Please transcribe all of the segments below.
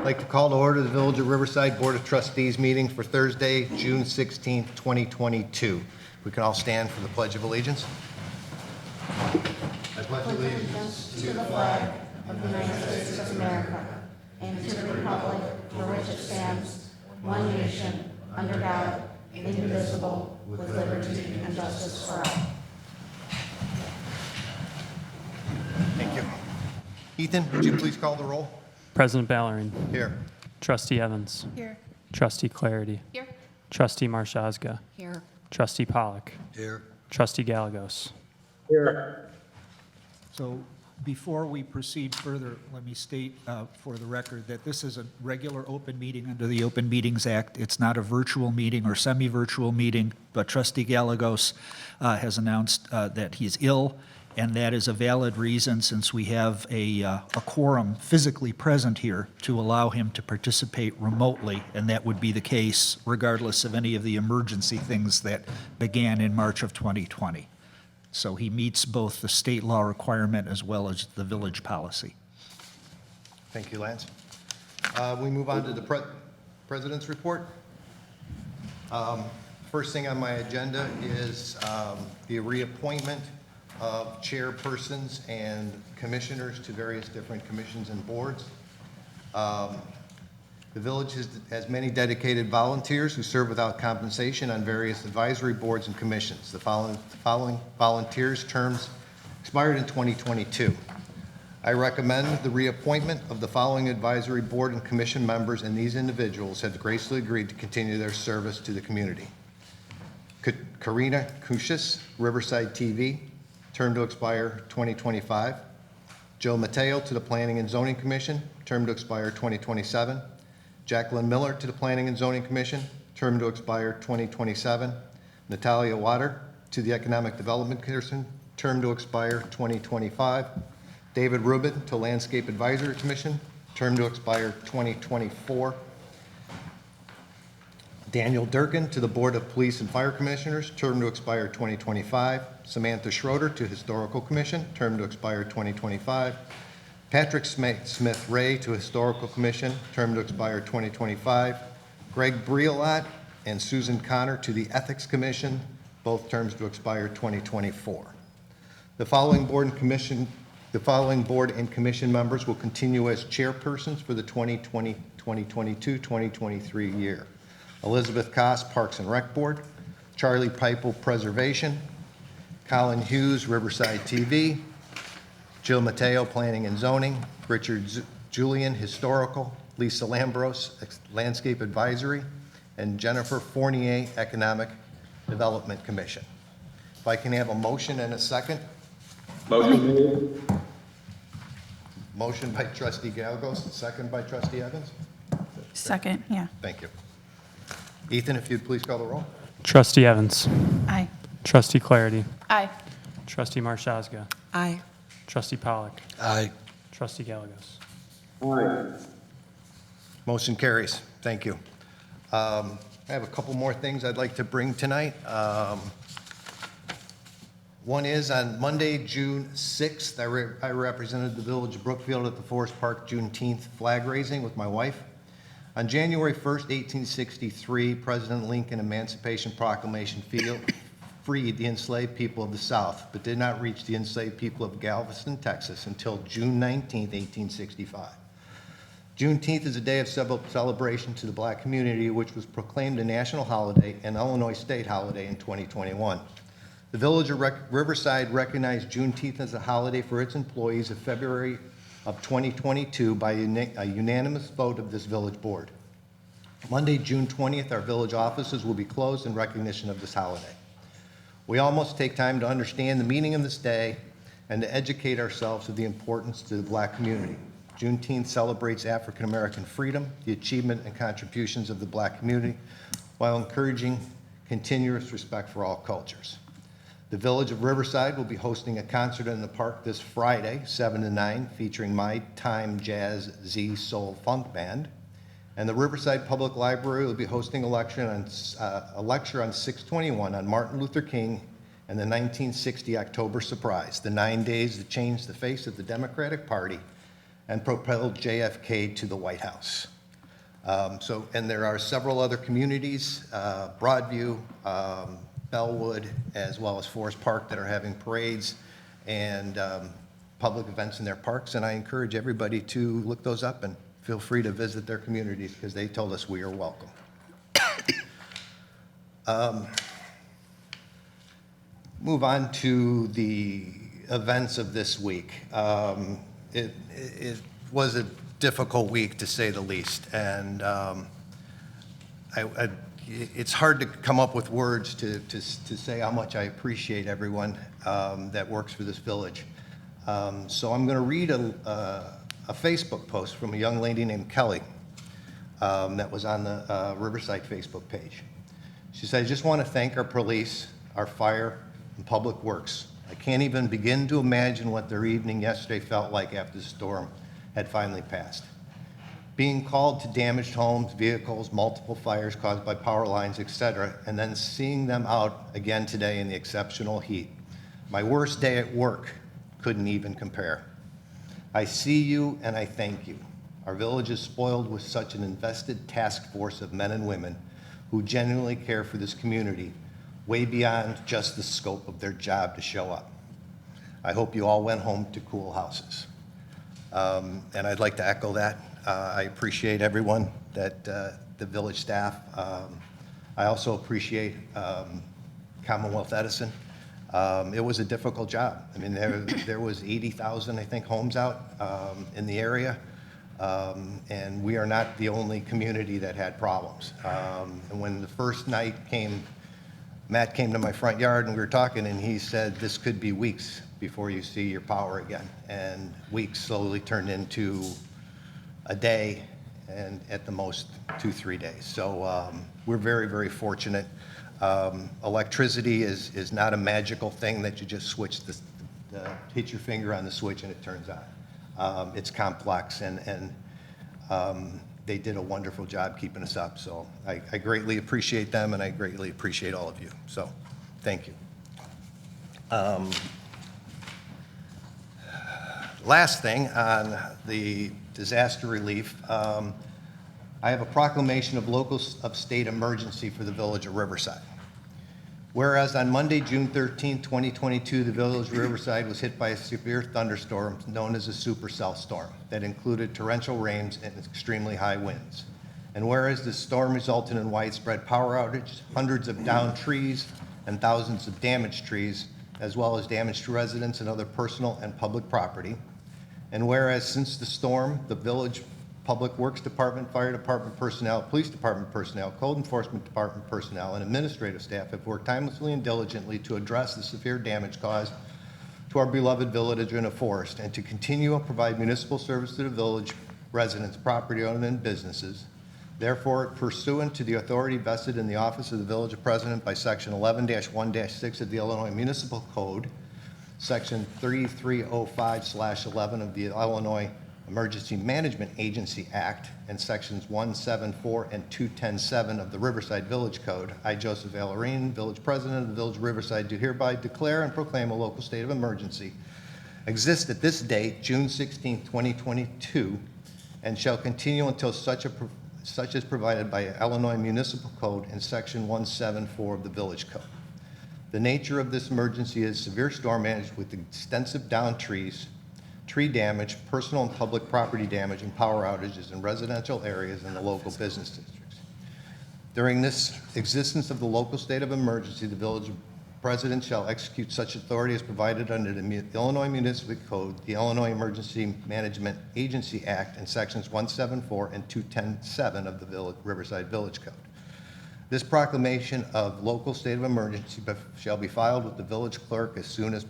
like to call to order the Village of Riverside Board of Trustees meeting for Thursday, June 16th, 2022. We can all stand for the Pledge of Allegiance. I pledge allegiance to the flag of the United States of America and to the republic for which it stands, one nation, under God, indivisible, with liberty and justice for all. Thank you. Ethan, would you please call the roll? President Ballerin. Here. Trustee Evans. Here. Trustee Clarity. Here. Trustee Marshazga. Here. Trustee Pollock. Here. Trustee Gallegos. So before we proceed further, let me state for the record that this is a regular open meeting under the Open Meetings Act. It's not a virtual meeting or semi-virtual meeting, but Trustee Gallegos has announced that he's ill, and that is a valid reason since we have a quorum physically present here to allow him to participate remotely, and that would be the case regardless of any of the emergency things that began in March of 2020. So he meets both the state law requirement as well as the village policy. Thank you, Lance. We move on to the President's report. First thing on my agenda is the reappointment of chairpersons and commissioners to various different commissions and boards. The village has many dedicated volunteers who serve without compensation on various advisory boards and commissions. The following volunteers' terms expired in 2022. I recommend the reappointment of the following advisory board and commission members, and these individuals have graciously agreed to continue their service to the community. Karina Kushis, Riverside TV, term to expire 2025. Joe Mateo to the Planning and Zoning Commission, term to expire 2027. Jacqueline Miller to the Planning and Zoning Commission, term to expire 2027. Natalia Water to the Economic Development Commission, term to expire 2025. David Rubin to Landscape Advisory Commission, term to expire 2024. Daniel Durkin to the Board of Police and Fire Commissioners, term to expire 2025. Samantha Schroeder to Historical Commission, term to expire 2025. Patrick Smith-Ray to Historical Commission, term to expire 2025. Greg Briolot and Susan Connor to the Ethics Commission, both terms to expire 2024. The following board and commission members will continue as chairpersons for the 2022-2023 year. Elizabeth Koss, Parks and Rec Board. Charlie Pipel, Preservation. Colin Hughes, Riverside TV. Jill Mateo, Planning and Zoning. Richard Julian, Historical. Lisa Lambros, Landscape Advisory. And Jennifer Fournier, Economic Development Commission. If I can have a motion and a second. Motion made. Motion by Trustee Gallegos, second by Trustee Evans. Second, yeah. Thank you. Ethan, if you'd please call the roll. Trustee Evans. Aye. Trustee Clarity. Aye. Trustee Marshazga. Aye. Trustee Pollock. Aye. Trustee Gallegos. Aye. Motion carries. Thank you. I have a couple more things I'd like to bring tonight. One is on Monday, June 6th, I represented the Village of Brookfield at the Forest Park Juneteenth flag raising with my wife. On January 1st, 1863, President Lincoln Emancipation Proclamation freed the enslaved people of the South, but did not reach the enslaved people of Galveston, Texas until June 19th, 1865. Juneteenth is a day of celebration to the black community, which was proclaimed a national holiday and Illinois state holiday in 2021. The Village of Riverside recognized Juneteenth as a holiday for its employees of February of 2022 by a unanimous vote of this village board. Monday, June 20th, our village offices will be closed in recognition of this holiday. We all must take time to understand the meaning of this day and to educate ourselves of the importance to the black community. Juneteenth celebrates African American freedom, the achievement and contributions of the black community, while encouraging continuous respect for all cultures. The Village of Riverside will be hosting a concert in the park this Friday, 7 to 9, featuring My Time Jazz Z Soul Funk Band. And the Riverside Public Library will be hosting a lecture on 6/21 on Martin Luther King and the 1960 October Surprise, the 9 days that changed the face of the Democratic Party and propelled JFK to the White House. And there are several other communities, Broadview, Bellwood, as well as Forest Park, that are having parades and public events in their parks, and I encourage everybody to look those up and feel free to visit their communities because they told us we are welcome. Move on to the events of this week. It was a difficult week, to say the least, and it's hard to come up with words to say how much I appreciate everyone that works for this village. So I'm going to read a Facebook post from a young lady named Kelly that was on the Riverside Facebook page. She said, "I just want to thank our police, our fire, and public works. I can't even begin to imagine what their evening yesterday felt like after the storm had finally passed. Being called to damaged homes, vehicles, multiple fires caused by power lines, etc., and then seeing them out again today in the exceptional heat. My worst day at work couldn't even compare. I see you and I thank you. Our village is spoiled with such an invested task force of men and women who genuinely care for this community, way beyond just the scope of their job to show up. I hope you all went home to cool houses." And I'd like to echo that. I appreciate everyone, that the village staff. I also appreciate Commonwealth Edison. It was a difficult job. I mean, there was 80,000, I think, homes out in the area, and we are not the only community that had problems. And when the first night came, Matt came to my front yard and we were talking, and he said, "This could be weeks before you see your power again." And weeks slowly turned into a day, and at the most 2-3 days. So we're very, very fortunate. Electricity is not a magical thing that you just switch hit your finger on the switch and it turns on. It's complex, and they did a wonderful job keeping us up. So I greatly appreciate them, and I greatly appreciate all of you. So thank you. Last thing on the disaster relief, I have a proclamation of local of state emergency for the village of Riverside. Whereas on Monday, June 13, 2022, the village of Riverside was hit by a severe thunderstorm known as a supercell storm that included torrential rains and extremely high winds. And whereas the storm resulted in widespread power outage, hundreds of downed trees, and thousands of damaged trees, as well as damage to residents and other personal and public property. And whereas since the storm, the village Public Works Department, Fire Department personnel, Police Department personnel, Code Enforcement Department personnel, and administrative staff have worked tirelessly and diligently to address the severe damage caused to our beloved village and a forest, and to continue to provide municipal service to the village residents, property owners, and businesses. Therefore, pursuant to the authority vested in the office of the village president by section 11-1-6 of the Illinois Municipal Code, section 3305/11 of the Illinois Emergency Management Agency Act, and sections 174 and 210-7 of the Riverside Village Code, I, Joseph Vallerine, village president of the village of Riverside, do hereby declare and proclaim a local state of emergency exists at this date, June 16, 2022, and shall continue until such is provided by Illinois Municipal Code and section 174 of the Village Code. The nature of this emergency is severe storm damage with extensive downed trees, tree damage, personal and public property damage, and power outages in residential areas and the local business districts. During this existence of the local state of emergency, the village president shall execute such authority as provided under the Illinois Municipal Code, the Illinois Emergency Management Agency Act, and sections 174 and 210-7 of the Riverside Village Code. This proclamation of local state of emergency shall be filed with the village clerk as soon as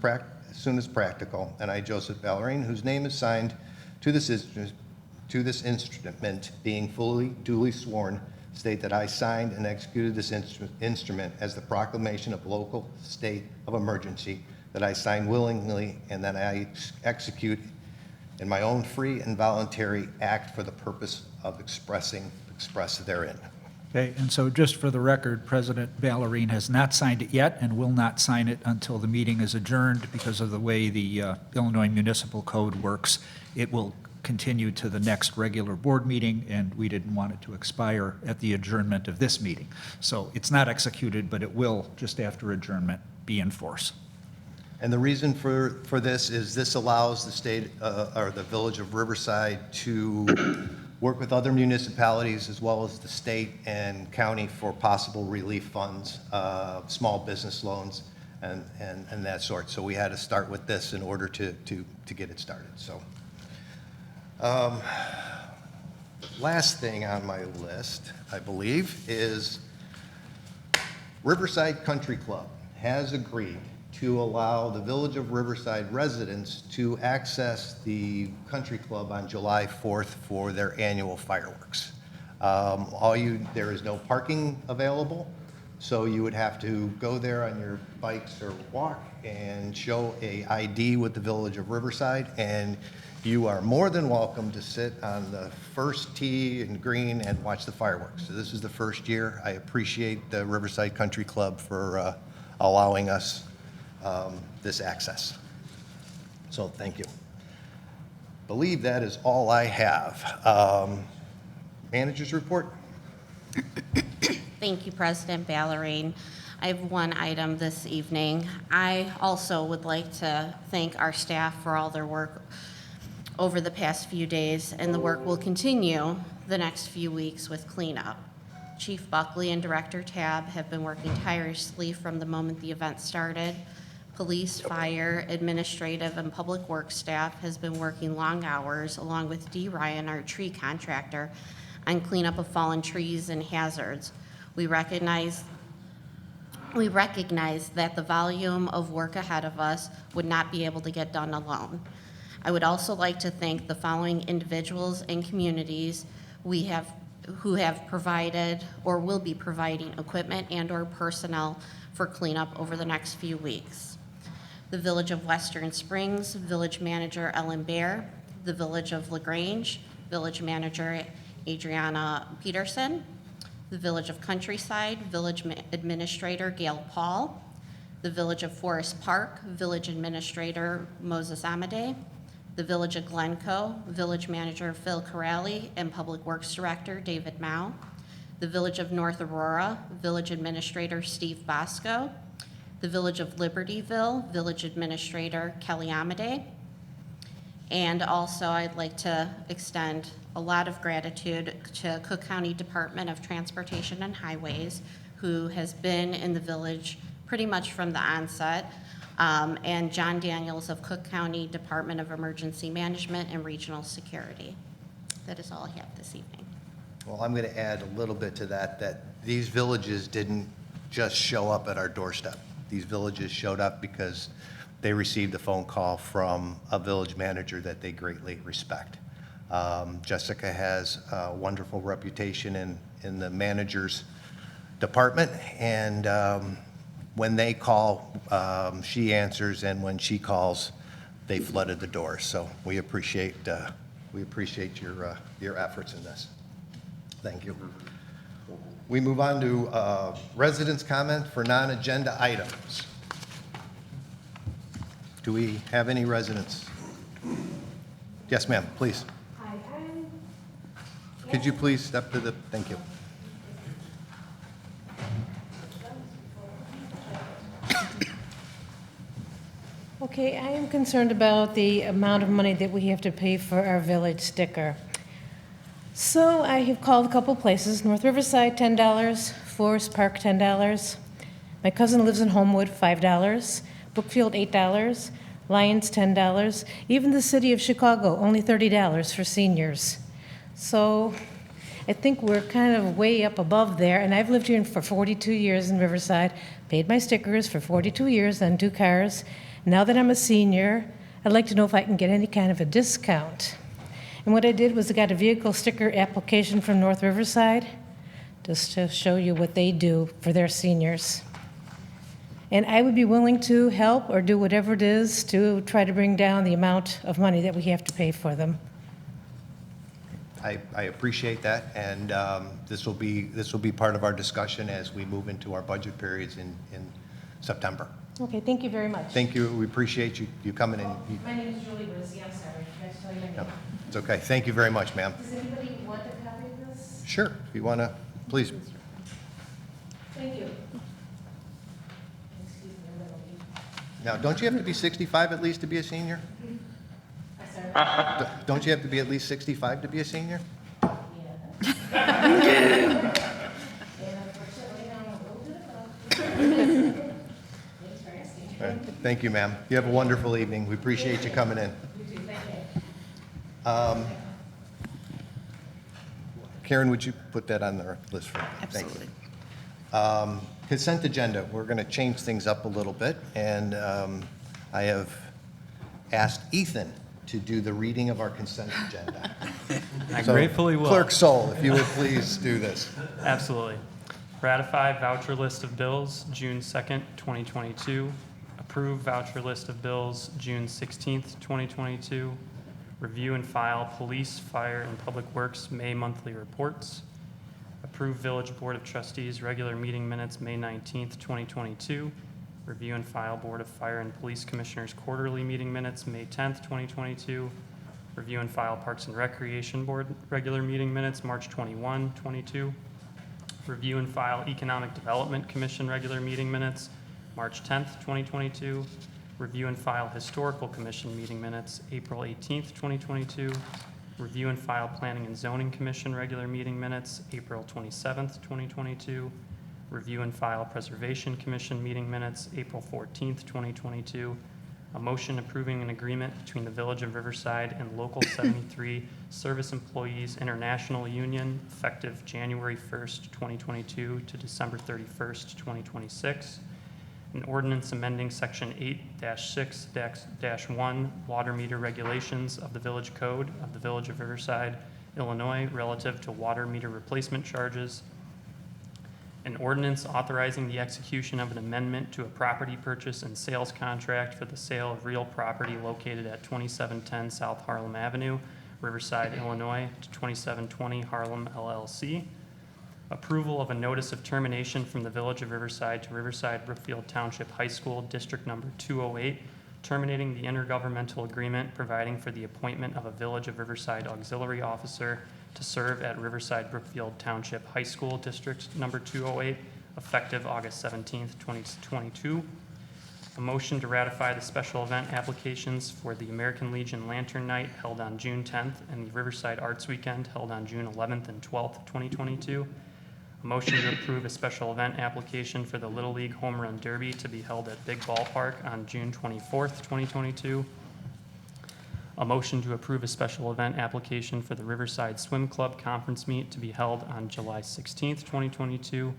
practical, and I, Joseph Vallerine, whose name is signed to this instrument, being duly sworn, state that I signed and executed this instrument as the proclamation of local state of emergency, that I sign willingly, and that I execute in my own free and voluntary act for the purpose of express therein. Okay, and so just for the record, President Vallerine has not signed it yet and will not sign it until the meeting is adjourned because of the way the Illinois Municipal Code works. It will continued to the next regular board meeting, and we didn't want it to expire at the adjournment of this meeting. So it's not executed, but it will, just after adjournment, be in force. And the reason for this is this allows the state, or the Village of Riverside to work with other municipalities as well as the state and county for possible relief funds, small business loans, and that sort. So we had to start with this in order to get it started, so. Last thing on my list, I believe, is Riverside Country Club has agreed to allow the Village of Riverside residents to access the country club on July 4th for their annual fireworks. There is no parking available, so you would have to go there on your bikes or walk and show a ID with the Village of Riverside, and you are more than welcome to sit on the first tee and green and watch the fireworks. So this is the first year. I appreciate the Riverside Country Club for allowing us this access. So thank you. Believe that is all I have. Manager's report? Thank you, President Ballerine. I have one item this evening. I also would like to thank our staff for all their work over the past few days, and the work will continue the next few weeks with cleanup. Chief Buckley and Director Tabb have been working tirelessly from the moment the event started. Police, fire, administrative, and public works staff has been working long hours, along with Dee Ryan, our tree contractor, on cleanup of fallen trees and hazards. We recognize that the volume of work ahead of us would not be able to get done alone. I would also like to thank the following individuals and communities who have provided or will be providing equipment and/or personnel for cleanup over the next few weeks. The Village of Western Springs, Village Manager Ellen Bear, the Village of LaGrange, Village Manager Adriana Peterson, the Village of Countryside, Village Administrator Gail Paul, the Village of Forest Park, Village Administrator Moses Amade, the Village of Glencoe, Village Manager Phil Corrali, and Public Works Director David Mao, the Village of North Aurora, Village Administrator Steve Bosco, the Village of Libertyville, Village Administrator Kelly Amade, and also I'd like to extend a lot of gratitude to Cook County Department of Transportation and Highways, who has been in the village pretty much from the onset, and John Daniels of Cook County Department of Emergency Management and Regional Security. That is all I have this evening. Well, I'm going to add a little bit to that these villages didn't just show up at our doorstep. These villages showed up because they received a phone call from a village manager that they greatly respect. Jessica has a wonderful reputation in the manager's department, and when they call, she answers, and when she calls, they flooded the door. So we appreciate your efforts in this. Thank you. We move on to residents' comment for non-agenda items. Do we have any residents? Yes, ma'am, please. Hi, Could you please step to the, thank you. okay, I am concerned about the amount of money that we have to pay for our village sticker. So I have called a couple places, North Riverside, $10, Forest Park, $10. My cousin lives in Homewood, $5. Brookfield, $8. Lyons, $10. Even the city of Chicago, only $30 for seniors. So I think we're kind of way up above there, and I've lived here for 42 years in Riverside, paid my stickers for 42 years on 2 cars. Now that I'm a senior, I'd like to know if I can get any kind of a discount. And what I did was I got a vehicle sticker application from North Riverside, just to show you what they do for their seniors. And I would be willing to help or do whatever it is to try to bring down the amount of money that we have to pay for them. I appreciate that, and this will be part of our discussion as we move into our budget periods in September. Okay, thank you very much. Thank you, we appreciate you coming in. My name is Julie Rizzi, I'm sorry, I forgot to tell you my Yep, name. it's okay, thank you very much, ma'am. Does anybody want a copy of this? Sure, if you want to, please. Thank you. Excuse me, I'm gonna leave. Now, don't you have to be 65 at least to be a senior? I'm sorry. Don't you have to be at least 65 to be a senior? And unfortunately, I'm a little bit above. Thanks for asking. All right, thank you, ma'am. You have a wonderful evening. We appreciate you coming in. You too, thank you. Karen, would you put that on the list for me? Absolutely. Thank you. Consent agenda, we're going to change things up a little bit, and I have asked Ethan to do the reading of our consent agenda. I So, gratefully will. Clerk Sol, if you would please do this. Absolutely. Ratify voucher list of bills, June 2nd, 2022. Approve voucher list of bills, June 16th, 2022. Review and file police, fire, and public works May monthly reports. Approve Village Board of Trustees regular meeting minutes, May 19th, 2022. Review and file Board of Fire and Police Commissioners quarterly meeting minutes, May 10th, 2022. Review and file Parks and Recreation Board regular meeting minutes, March 21, 22. Review and file Economic Development Commission regular meeting minutes, March 10th, 2022. Review and file Historical Commission meeting minutes, April 18th, 2022. Review and file Planning and Zoning Commission regular meeting minutes, April 27th, 2022. Review and file Preservation Commission meeting minutes, April 14th, 2022. A motion approving an agreement between the Village of Riverside and Local 73 Service Employees International Union effective January 1st, 2022 to December 31st, 2026. An ordinance amending Section 8-6-1 water meter regulations of the Village Code of the Village of Riverside, Illinois, relative to water meter replacement charges. An ordinance authorizing the execution of an amendment to a property purchase and sales contract for the sale of real property located at 2710 South Harlem Avenue, Riverside, Illinois, to 2720 Harlem LLC. Approval of a notice of termination from the Village of Riverside to Riverside Brookfield Township High School, District Number 208, terminating the intergovernmental agreement providing for the appointment of a Village of Riverside auxiliary officer to serve at Riverside Brookfield Township High School, District Number 208, effective August 17th, 2022. A motion to ratify the special event applications for the American Legion Lantern Night held on June 10th and the Riverside Arts Weekend held on June 11th and 12th, 2022. A motion to approve a special event application for the Little League Home Run Derby to be held at Big Ballpark on June 24th, 2022. A motion to approve a special event application for the Riverside Swim Club Conference Meet to be held on July 16th, 2022.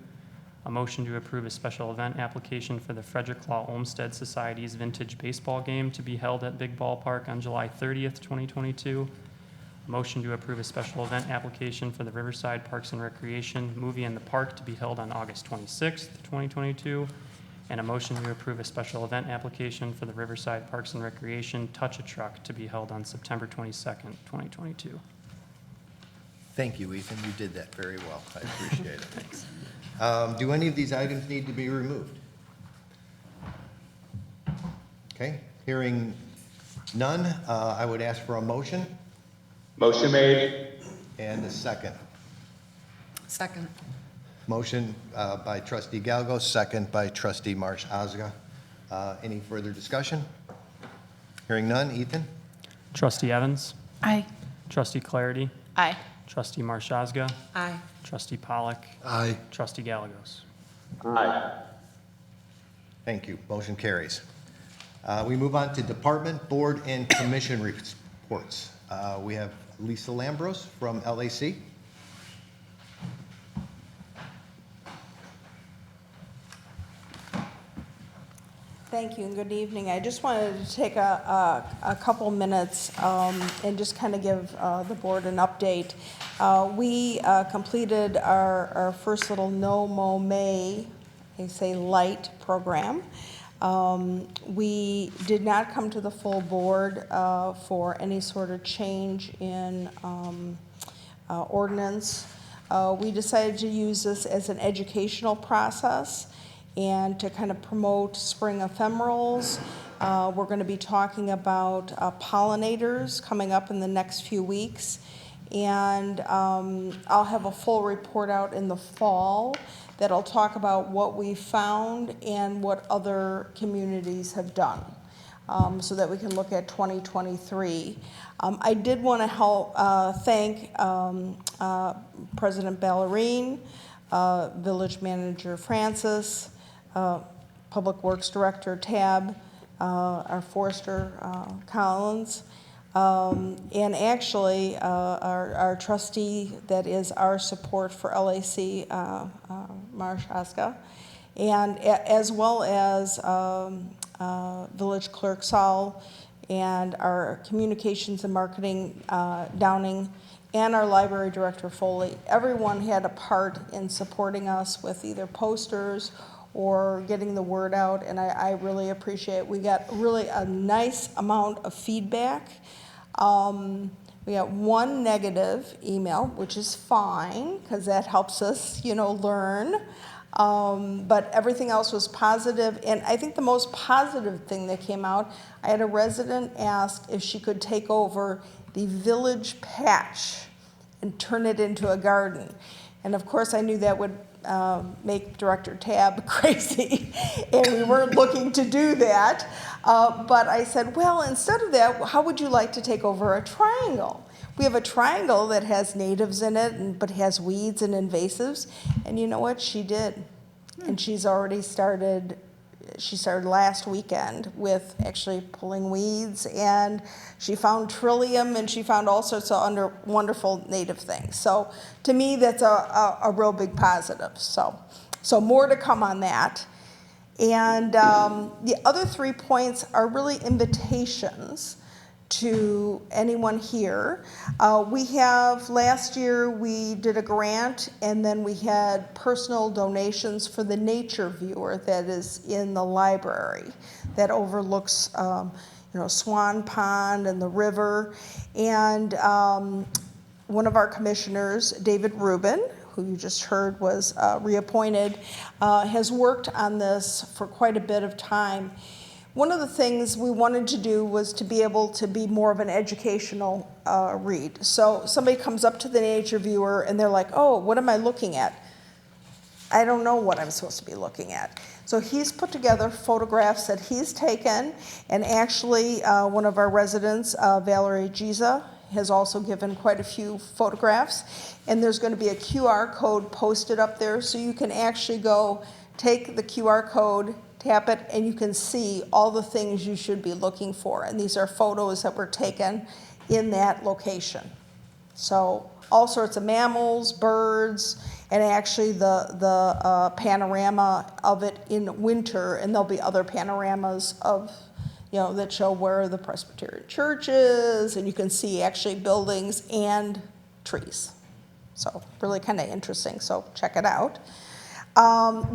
A motion to approve a special event application for the Frederick Law Olmsted Society's Vintage Baseball Game to be held at Big Ballpark on July 30th, 2022. A motion to approve a special event application for the Riverside Parks and Recreation Movie in the Park to be held on August 26th, 2022. And a motion to approve a special event application for the Riverside Parks and Recreation Touch-a-Truck to be held on September 22nd, 2022. Thank you, Ethan. You did that very well. I appreciate it. Thanks. Do any of these items need to be removed? Okay, hearing none, I would ask for a motion Motion made. and a second. Second. Motion by trustee Galgo, second by trustee Marsh Osga. Any further discussion? Hearing none, Ethan? Trustee Evans? Aye. Trustee Clarity? Aye. Trustee Marshazga? Aye. Trustee Pollock? Aye. Trustee Gallegos? Aye. Thank you. Motion carries. We move on to department, board, and commission reports. We have Lisa Lambros from LAC. Thank you and good evening. I just wanted to take a couple minutes and just kind of give the board an update. We completed our first little No Mow May, they say light program. We did not come to the full board for any sort of change in ordinance. We decided to use this as an educational process. and to kind of promote spring ephemerals. We're going to be talking about pollinators coming up in the next few weeks. And I'll have a full report out in the fall that'll talk about what we found and what other communities have done, so that we can look at 2023. I did want to thank President Ballerine, Village Manager Francis, Public Works Director Tab, our Forester Collins, and actually our trustee that is our support for LAC, Marshaska, and as well as Village Clerk Saul and our communications and marketing Downing and our library director Foley. Everyone had a part in supporting us with either posters or getting the word out, and I really appreciate it. We got really a nice amount of feedback. We got one negative email, which is fine, because that helps us, learn. But everything else was positive, and I think the most positive thing that came out, I had a resident ask if she could take over the village patch and turn it into a garden. And of course, I knew that would make Director Tab crazy, and we weren't looking to do that. But I said, well, instead of that, how would you like to take over a triangle? We have a triangle that has natives in it, but has weeds and invasives. And you know what? She did. And she's already started, she started last weekend with actually pulling weeds, and she found trillium, and she found all sorts of wonderful native things. So to me, that's a real big positive. So more to come on that. And the other 3 points are really invitations to anyone here. Last year we did a grant, and then we had personal donations for the nature viewer that is in the library that overlooks Swan Pond and the river. And one of our commissioners, David Rubin, who you just heard was reappointed, has worked on this for quite a bit of time. One of the things we wanted to do was to be able to be more of an educational read. So somebody comes up to the nature viewer and they're like, oh, what am I looking at? I don't know what I'm supposed to be looking at. So he's put together photographs that he's taken, and actually one of our residents, Valerie Giza, has also given quite a few photographs. And there's going to be a QR code posted up there, so you can actually go take the QR code, tap it, and you can see all the things you should be looking for. And these are photos that were taken in that location. So all sorts of mammals, birds, and actually the panorama of it in winter, and there'll be other panoramas of, that show where the Presbyterian church is, and you can see actually buildings and trees. So really kind of interesting, so check it out.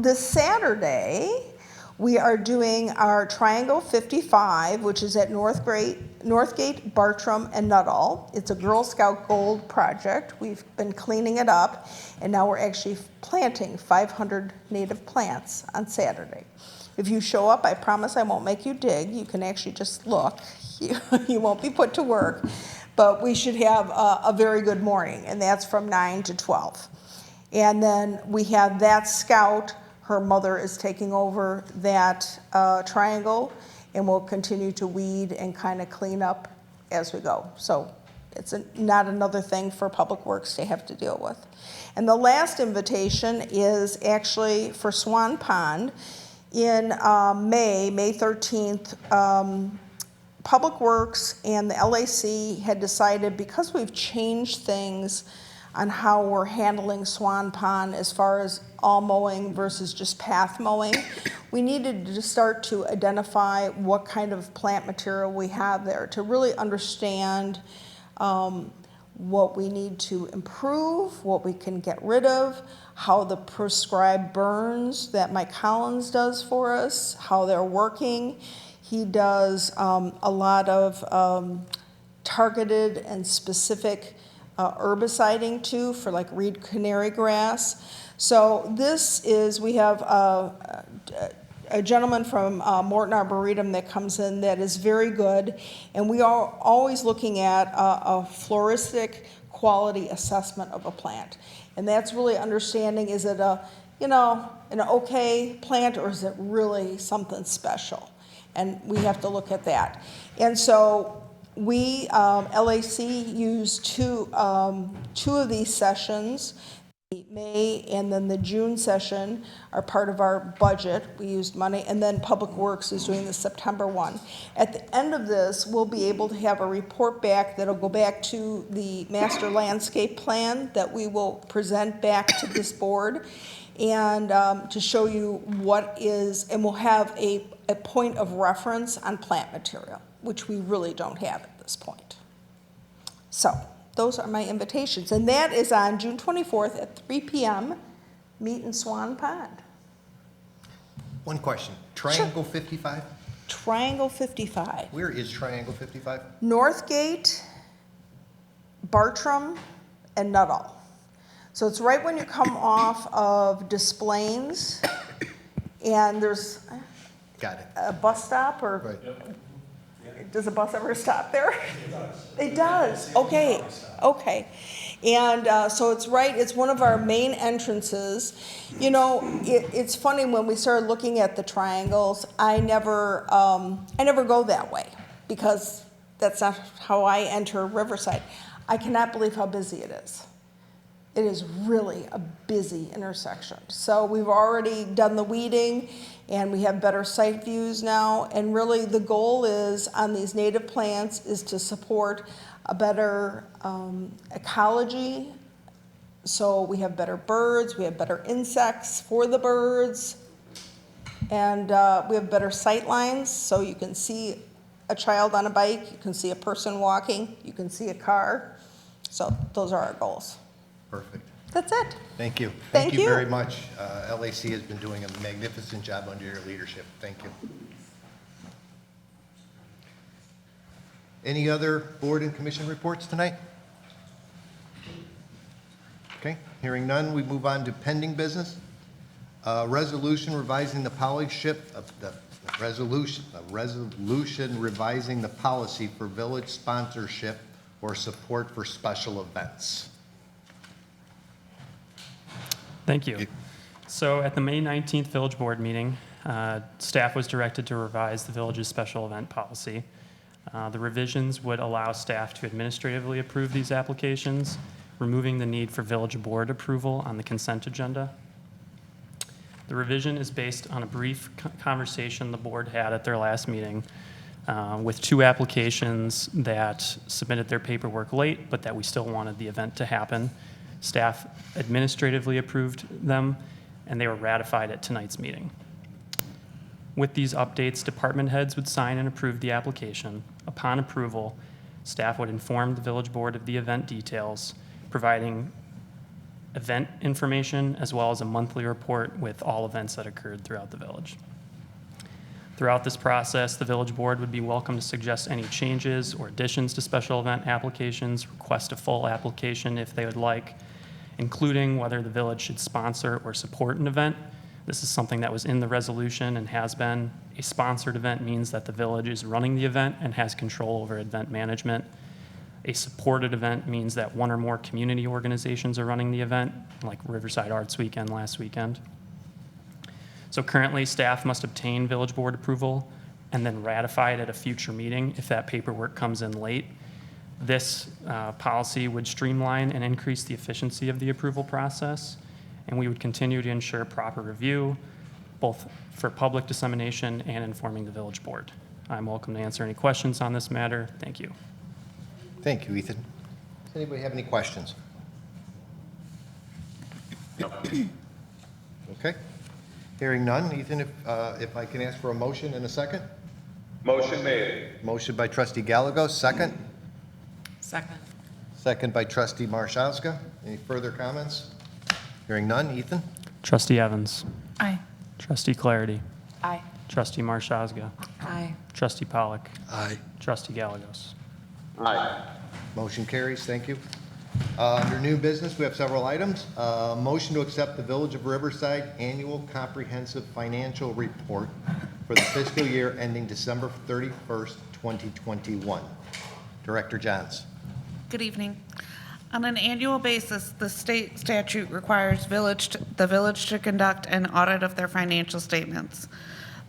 This Saturday, we are doing our Triangle 55, which is at Northgate, Bartram, and Nuttall. It's a Girl Scout Gold project. We've been cleaning it up, and now we're actually planting 500 native plants on Saturday. If you show up, I promise I won't make you dig. You can actually just look. You won't be put to work. But we should have a very good morning, and that's from 9 to 12. And then we have that scout. Her mother is taking over that triangle, and we'll continue to weed and kind of clean up as we go. So it's not another thing for Public Works to have to deal with. And the last invitation is actually for Swan Pond. In May 13th, Public Works and the LAC had decided, because we've changed things on how we're handling Swan Pond as far as all mowing versus just path mowing, we needed to start to identify what kind of plant material we have there to really understand what we need to improve, what we can get rid of, how the prescribed burns that Mike Collins does for us, how they're working. He does a lot of targeted and specific herbiciding too, for like reed canary grass. So this is, we have a gentleman from Morton Arboretum that comes in that is very good, and we are always looking at a floristic quality assessment of a plant. And that's really understanding, is it a, an okay plant, or is it really something special? And we have to look at that. And so we, LAC, used two of these sessions. The May and then the June session are part of our budget. We used money, and then Public Works is doing the September one. At the end of this, we'll be able to have a report back that'll go back to the master landscape plan that we will present back to this board, and to show you what is, and we'll have a point of reference on plant material, which we really don't have at this point. So those are my invitations, and that is on June 24th at 3 p.m. Meet in Swan Pond. One question, Triangle 55? Triangle 55. Where is Triangle 55? Northgate, Bartram, and Nuttall. So it's right when you come off of Desplaines, and there's Got it. a bus stop, or Right. does a bus ever stop there? It does. Okay, okay. And so it's right, it's one of our main entrances. It's funny, when we started looking at the triangles, I never go that way, because that's not how I enter Riverside. I cannot believe how busy it is. It is really a busy intersection. So we've already done the weeding, and we have better site views now. And really, the goal is, on these native plants, is to support a better ecology. So we have better birds, we have better insects for the birds, and we have better sight lines, so you can see a child on a bike, you can see a person walking, you can see a car. So those are our goals. Perfect. That's it. Thank you. Thank Thank you you. very much. LAC has been doing a magnificent job under your leadership. Thank you. Any other board and commission reports tonight? Okay, hearing none, we move on to pending business. Resolution revising the policy of the resolution revising the policy for village sponsorship or support for special events. Thank you. So at the May 19th Village Board meeting, staff was directed to revise the village's special event policy. The revisions would allow staff to administratively approve these applications, removing the need for village board approval on the consent agenda. The revision is based on a brief conversation the board had at their last meeting with two applications that submitted their paperwork late, but that we still wanted the event to happen. Staff administratively approved them, and they were ratified at tonight's meeting. With these updates, department heads would sign and approve the application. Upon approval, staff would inform the village board of the event details, providing event information as well as a monthly report with all events that occurred throughout the village. Throughout this process, the village board would be welcome to suggest any changes or additions to special event applications, request a full application if they would like, including whether the village should sponsor or support an event. This is something that was in the resolution and has been. A sponsored event means that the village is running the event and has control over event management. A supported event means that one or more community organizations are running the event, like Riverside Arts Weekend last weekend. So currently, staff must obtain village board approval and then ratify it at a future meeting if that paperwork comes in late. This policy would streamline and increase the efficiency of the approval process, and we would continue to ensure proper review, both for public dissemination and informing the village board. I'm welcome to answer any questions on this matter. Thank you. Thank you, Ethan. Does anybody have any questions? Okay. Hearing none, Ethan, if I can ask for a motion in a second? Motion made. Motion by trustee Gallagher, second. Second. Second by trustee Marszałka. Any further comments? Hearing none, Ethan? Trustee Evans. Aye. Trustee Clarity. Aye. Trustee Marszałka. Aye. Trustee Pollock. Aye. Trustee Gallegos. Aye. Motion carries, thank you. Under new business, we have several items. Motion to accept the Village of Riverside Annual Comprehensive Financial Report for the fiscal year ending December 31st, 2021. Director Johns. Good evening. On an annual basis, the state statute requires the village to conduct an audit of their financial statements.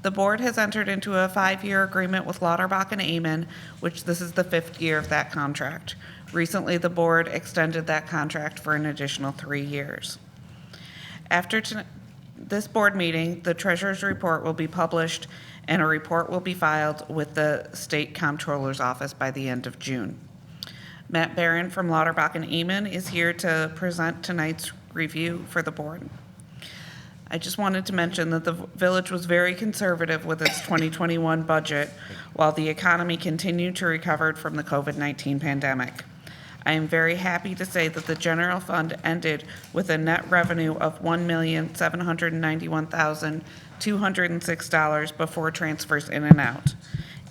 The board has entered into a 5-year agreement with Lauterbach and Amen, which this is the 5th year of that contract. Recently, the board extended that contract for an additional 3 years. After this board meeting, the treasurer's report will be published and a report will be filed with the state comptroller's office by the end of June. Matt Barron from Lauterbach and Amen is here to present tonight's review for the board. I just wanted to mention that the village was very conservative with its 2021 budget while the economy continued to recover from the COVID-19 pandemic. I am very happy to say that the general fund ended with a net revenue of $1,791,206 before transfers in and out,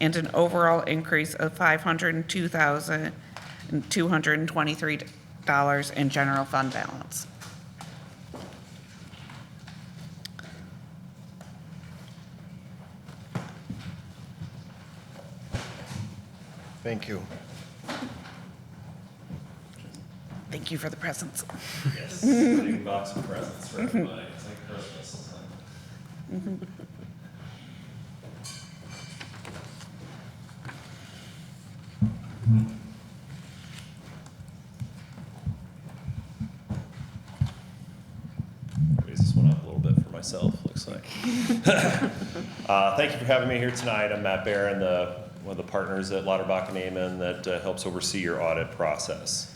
and an overall increase of $502,223 in general fund balance. Thank you. Thank you for the presents. Yes, big box of presents for everybody. It's like Christmas. Raise this one up a little bit for myself, looks like. Thank you for having me here tonight. I'm Matt Barron, one of the partners at Lauterbach and Amen that helps oversee your audit process.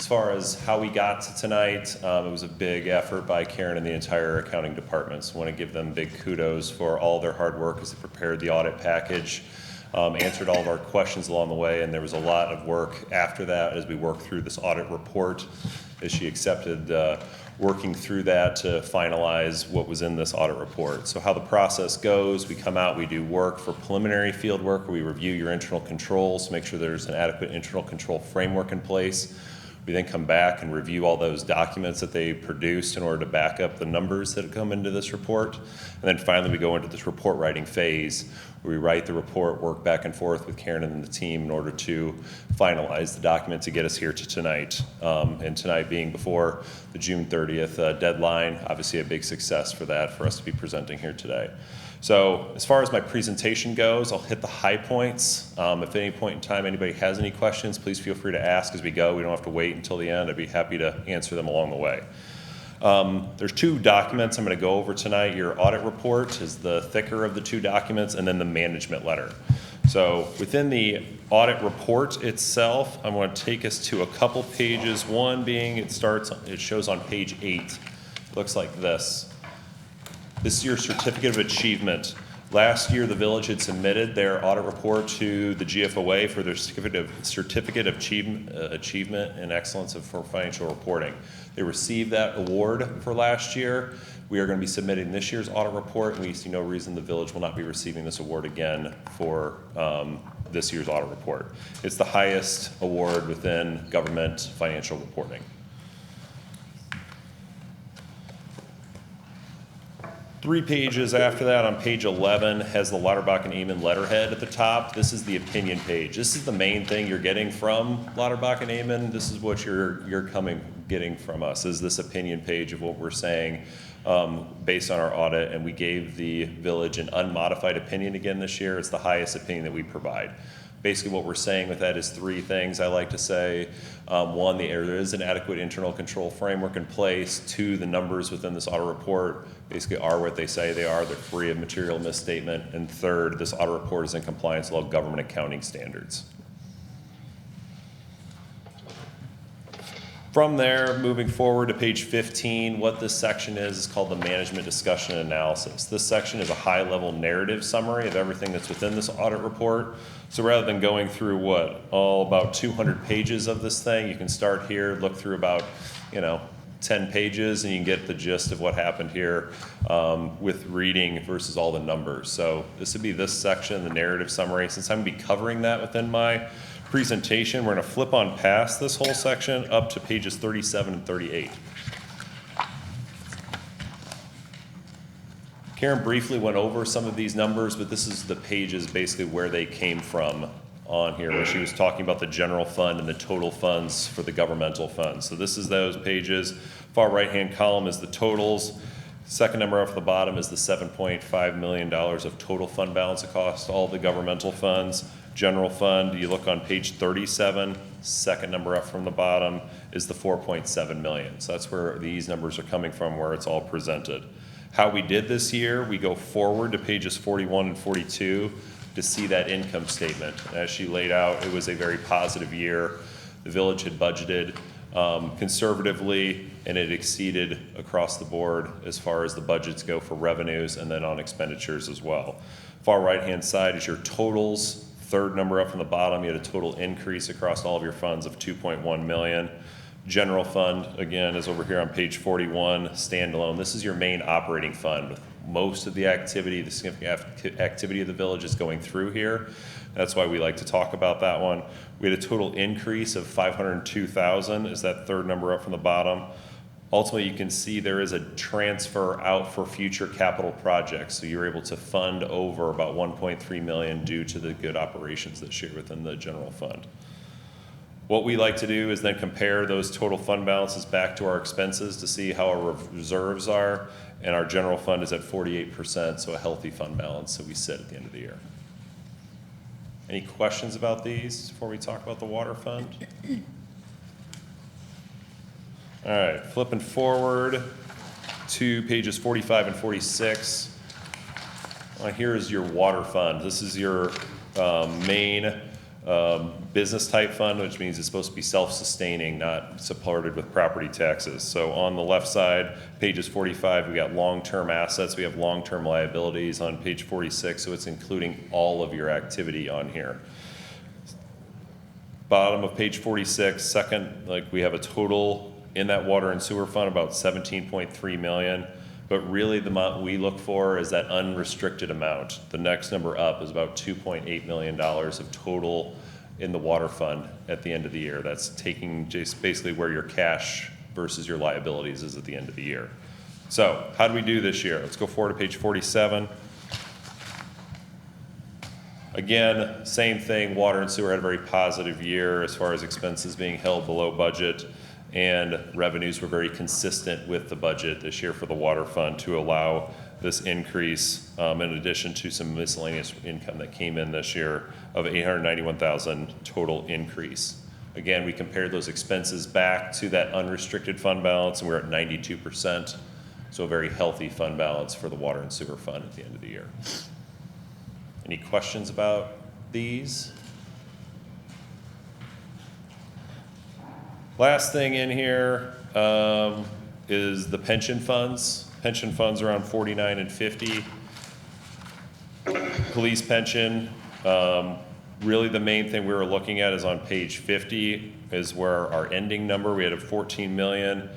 As far as how we got to tonight, it was a big effort by Karen and the entire accounting department. So I want to give them big kudos for all their hard work as they prepared the audit package, answered all of our questions along the way, and there was a lot of work after that as we worked through this audit report, as she accepted working through that to finalize what was in this audit report. So how the process goes, we come out, we do work for preliminary field work, where we review your internal controls, make sure there's an adequate internal control framework in place. We then come back and review all those documents that they produced in order to back up the numbers that come into this report. And then finally, we go into this report writing phase, where we write the report, work back and forth with Karen and the team in order to finalize the document to get us here to tonight. And tonight being before the June 30th deadline, obviously a big success for that, for us to be presenting here today. So as far as my presentation goes, I'll hit the high points. If at any point in time anybody has any questions, please feel free to ask as we go. We don't have to wait until the end. I'd be happy to answer them along the way. There's 2 documents I'm going to go over tonight. Your audit report is the thicker of the 2 documents, and then the management letter. So within the audit report itself, I'm going to take us to a couple pages. One being it shows on page 8. It looks like this. This is your certificate of achievement. Last year, the village had submitted their audit report to the GFOA for their certificate of achievement and excellence for financial reporting. They received that award for last year. We are going to be submitting this year's audit report, and we see no reason the village will not be receiving this award again for this year's audit report. It's the highest award within government financial reporting. 3 pages after that, on page 11, has the Lauterbach and Amen letterhead at the top. This is the opinion page. This is the main thing you're getting from Lauterbach and Amen. This is what you're getting from us, is this opinion page of what we're saying based on our audit. And we gave the village an unmodified opinion again this year. It's the highest opinion that we provide. Basically what we're saying with that is 3 things I like to say. 1, there is an adequate internal control framework in place. 2, the numbers within this audit report basically are what they say they are. They're free of material misstatement. And 3rd, this audit report is in compliance with all government accounting standards. From there, moving forward to page 15, what this section is called the management discussion and analysis. This section is a high-level narrative summary of everything that's within this audit report. So rather than going through about 200 pages of this thing, you can start here, look through about 10 pages, and you can get the gist of what happened here with reading versus all the numbers. So this would be this section, the narrative summary. Since I'm going to be covering that within my presentation. We're going to flip on past this whole section up to pages 37 and 38. Karen briefly went over some of these numbers, but this is the pages basically where they came from on here, where she was talking about the general fund and the total funds for the governmental funds. So this is those pages. Far right-hand column is the totals. Second number off the bottom is the $7.5 million of total fund balance across all the governmental funds. General fund, you look on page 37, second number up from the bottom is the 4.7 million. So that's where these numbers are coming from, where it's all presented. How we did this year, we go forward to pages 41 and 42 to see that income statement. As she laid out, it was a very positive year. The village had budgeted conservatively, and it exceeded across the board as far as the budgets go for revenues and then on expenditures as well. Far right-hand side is your totals. Third number up from the bottom, you had a total increase across all of your funds of 2.1 million. General fund, again, is over here on page 41, standalone. This is your main operating fund. Most of the activity, the significant activity of the village is going through here. That's why we like to talk about that one. We had a total increase of 502,000, is that third number up from the bottom. Ultimately, you can see there is a transfer out for future capital projects. So you're able to fund over about 1.3 million due to the good operations this year within the general fund. What we like to do is then compare those total fund balances back to our expenses to see how our reserves are, and our general fund is at 48%, so a healthy fund balance, so we sit at the end of the year. Any questions about these before we talk about the water fund? All right, flipping forward to pages 45 and 46. Here is your water fund. This is your main business type fund, which means it's supposed to be self-sustaining, not supported with property taxes. So on the left side, pages 45, we got long-term assets. We have long-term liabilities on page 46, so it's including all of your activity on here. Bottom of page 46, second, we have a total in that water and sewer fund about 17.3 million. But really the amount we look for is that unrestricted amount. The next number up is about $2.8 million of total in the water fund at the end of the year. That's taking just basically where your cash versus your liabilities is at the end of the year. So how do we do this year? Let's go forward to page 47. Again, same thing, water and sewer had a very positive year as far as expenses being held below budget, and revenues were very consistent with the budget this year for the water fund to allow this increase, in addition to some miscellaneous income that came in this year of 891,000 total increase. Again, we compared those expenses back to that unrestricted fund balance, and we're at 92%, so a very healthy fund balance for the water and sewer fund at the end of the year. Any questions about these? Last thing in here is the pension funds. Pension funds are around 49 and 50. Police pension, really the main thing we were looking at is on page 50 is where our ending number, we had a 14 million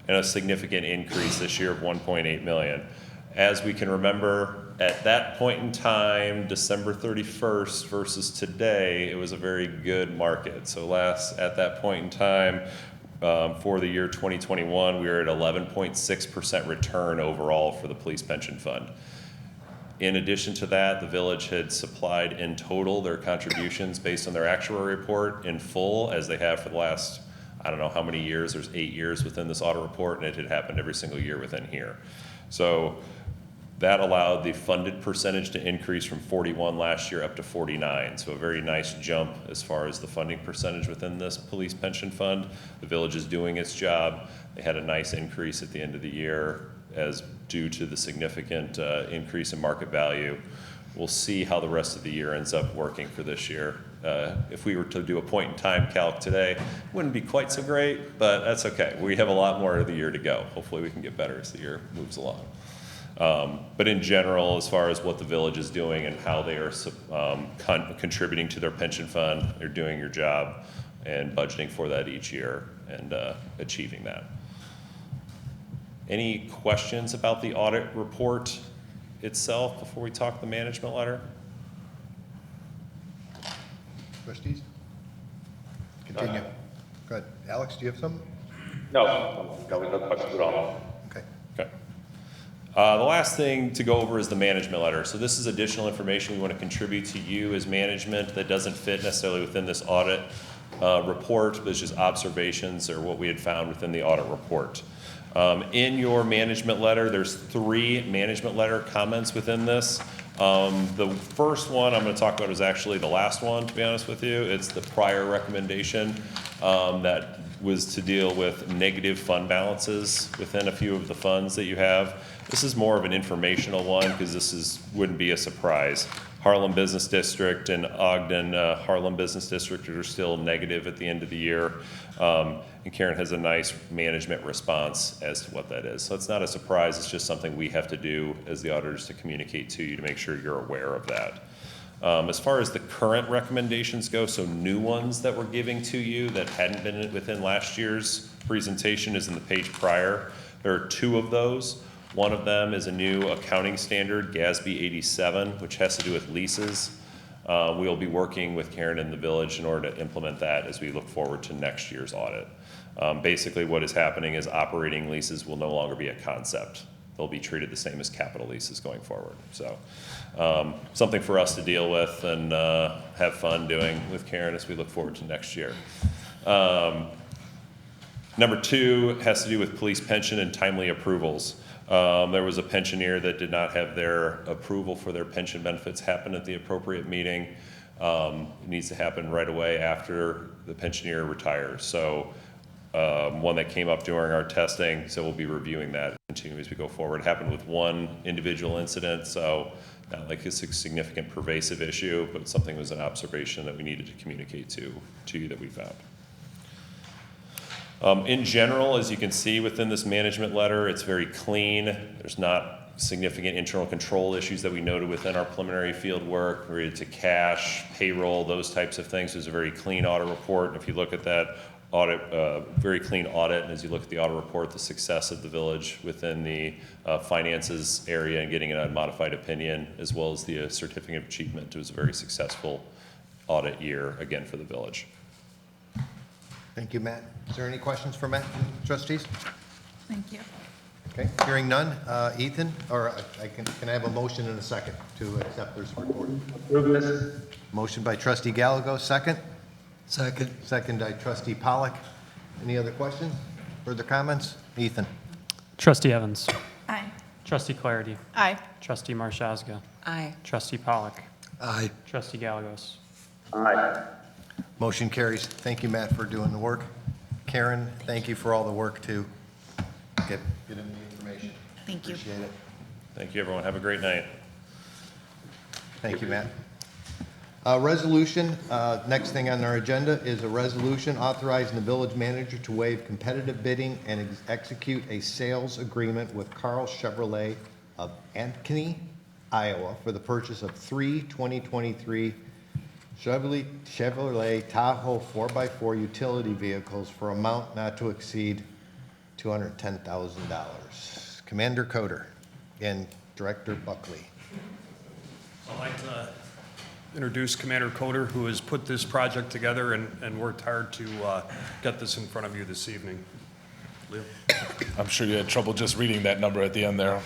and a significant increase this year of 1.8 million. As we can remember, at that point in time, December 31st versus today, it was a very good market. So at that point in time, for the year 2021, we were at 11.6% return overall for the police pension fund. In addition to that, the village had supplied in total their contributions based on their actuary report in full, as they have for the last, I don't know how many years, there's 8 years within this audit report, and it had happened every single year within here. So that allowed the funded percentage to increase from 41 last year up to 49. So a very nice jump as far as the funding percentage within this police pension fund. The village is doing its job. They had a nice increase at the end of the year as due to the significant increase in market value. We'll see how the rest of the year ends up working for this year. If we were to do a point in time calc today, it wouldn't be quite so great, but that's okay. We have a lot more of the year to go. Hopefully we can get better as the year moves along. But in general, as far as what the village is doing and how they are contributing to their pension fund, they're doing your job and budgeting for that each year and achieving that. Any questions about the audit report itself before we talk the management letter? Trustees? continue. Good. Alex, do you have something? No, no questions at all. Okay. Okay. The last thing to go over is the management letter. So this is additional information we want to contribute to you as management that doesn't fit necessarily within this audit report, but it's just observations or what we had found within the audit report. In your management letter, there's 3 management letter comments within this. The first one I'm going to talk about is actually the last one, to be honest with you. It's the prior recommendation that was to deal with negative fund balances within a few of the funds that you have. This is more of an informational one because wouldn't be a surprise. Harlem Business District and Ogden Harlem Business District are still negative at the end of the year. And Karen has a nice management response as to what that is. So it's not a surprise, it's just something we have to do as the auditors to communicate to you to make sure you're aware of that. As far as the current recommendations go, so new ones that we're giving to you that hadn't been within last year's presentation is in the page prior. There are 2 of those. One of them is a new accounting standard, GASB 87, which has to do with leases. We'll be working with Karen and the village in order to implement that as we look forward to next year's audit. Basically what is happening is operating leases will no longer be a concept. They'll be treated the same as capital leases going forward. So something for us to deal with and have fun doing with Karen as we look forward to next year. Number 2 has to do with police pension and timely approvals. There was a pensioner that did not have their approval for their pension benefits happen at the appropriate meeting. It needs to happen right away after the pensioner retires. So one that came up during our testing, so we'll be reviewing that and continue as we go forward. It happened with one individual incident, so not like it's a significant pervasive issue, but something was an observation that we needed to communicate to you that we found. In general, as you can see within this management letter, it's very clean. There's not significant internal control issues that we noted within our preliminary field work related to cash, payroll, those types of things. There's a very clean audit report. And if you look at that audit, very clean audit, and as you look at the audit report, the success of the village within the finances area and getting a modified opinion, as well as the certificate of achievement, it was a very successful audit year, again, for the village. Thank you, Matt. Is there any questions for Matt, trustees? Thank you. Okay, hearing none. Ethan, or can I have a motion and a second to accept this report? Approve this. Motion by trustee Gallego, second. Second. Second by trustee Pollock. Any other questions? Further comments? Ethan? Trustee Evans. Aye. Trustee Clarity. Aye. Trustee Marshazga. Aye. Trustee Pollock. Aye. Trustee Gallegos. Aye. Motion carries. Thank you, Matt, for doing the work. Karen, thank you for all the work to get in the information. Thank you. Appreciate it. Thank you, everyone. Have a great night. Thank you, Matt. Resolution, next thing on our agenda is a resolution authorizing the village manager to waive competitive bidding and execute a sales agreement with Carl Chevrolet of Ankeny, Iowa, for the purchase of 3 2023 Chevrolet Tahoe 4x4 utility vehicles for amount not to exceed $210,000. Commander Coder and Director Buckley. I'd like to introduce Commander Coder, who has put this project together and worked hard to get this in front of you this evening. Leo? I'm sure you had trouble just reading that number at the end there.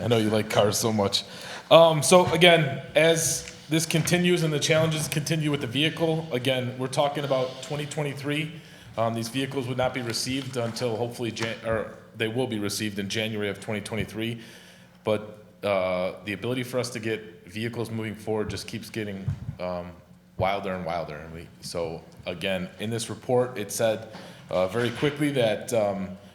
I know you like cars so much. So again, as this continues and the challenges continue with the vehicle, again, we're talking about 2023. These vehicles would not be received until hopefully, they will be received in January of 2023. But the ability for us to get vehicles moving forward just keeps getting wilder and wilder. So again, in this report, it said very quickly that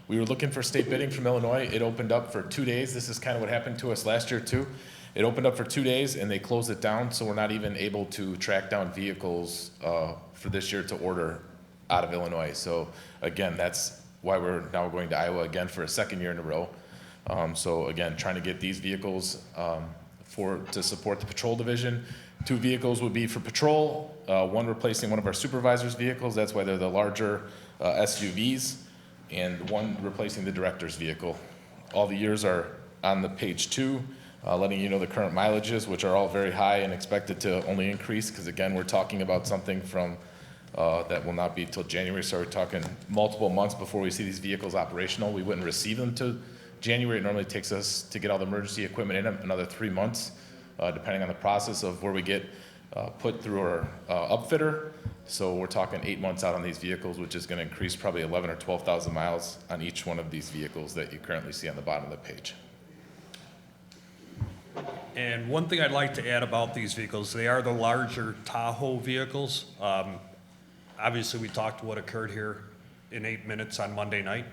we were looking for state bidding from Illinois. It opened up for 2 days. This is kind of what happened to us last year too. It opened up for 2 days and they closed it down, so we're not even able to track down vehicles for this year to order out of Illinois. So again, that's why we're now going to Iowa again for a second year in a row. So again, trying to get these vehicles to support the patrol division. 2 vehicles would be for patrol, 1 replacing one of our supervisors' vehicles, that's why they're the larger SUVs, and 1 replacing the director's vehicle. All the years are on the page 2, letting you know the current mileages, which are all very high and expected to only increase, because again, we're talking about something from That will not be till January, so we're talking multiple months before we see these vehicles operational. We wouldn't receive them till January. It normally takes us to get all the emergency equipment in them another 3 months, depending on the process of where we get put through our upfitter. So we're talking 8 months out on these vehicles, which is going to increase probably 11 or 12,000 miles on each one of these vehicles that you currently see on the bottom of the page. And one thing I'd like to add about these vehicles, they are the larger Tahoe vehicles. Obviously, we talked what occurred here in 8 minutes on Monday night.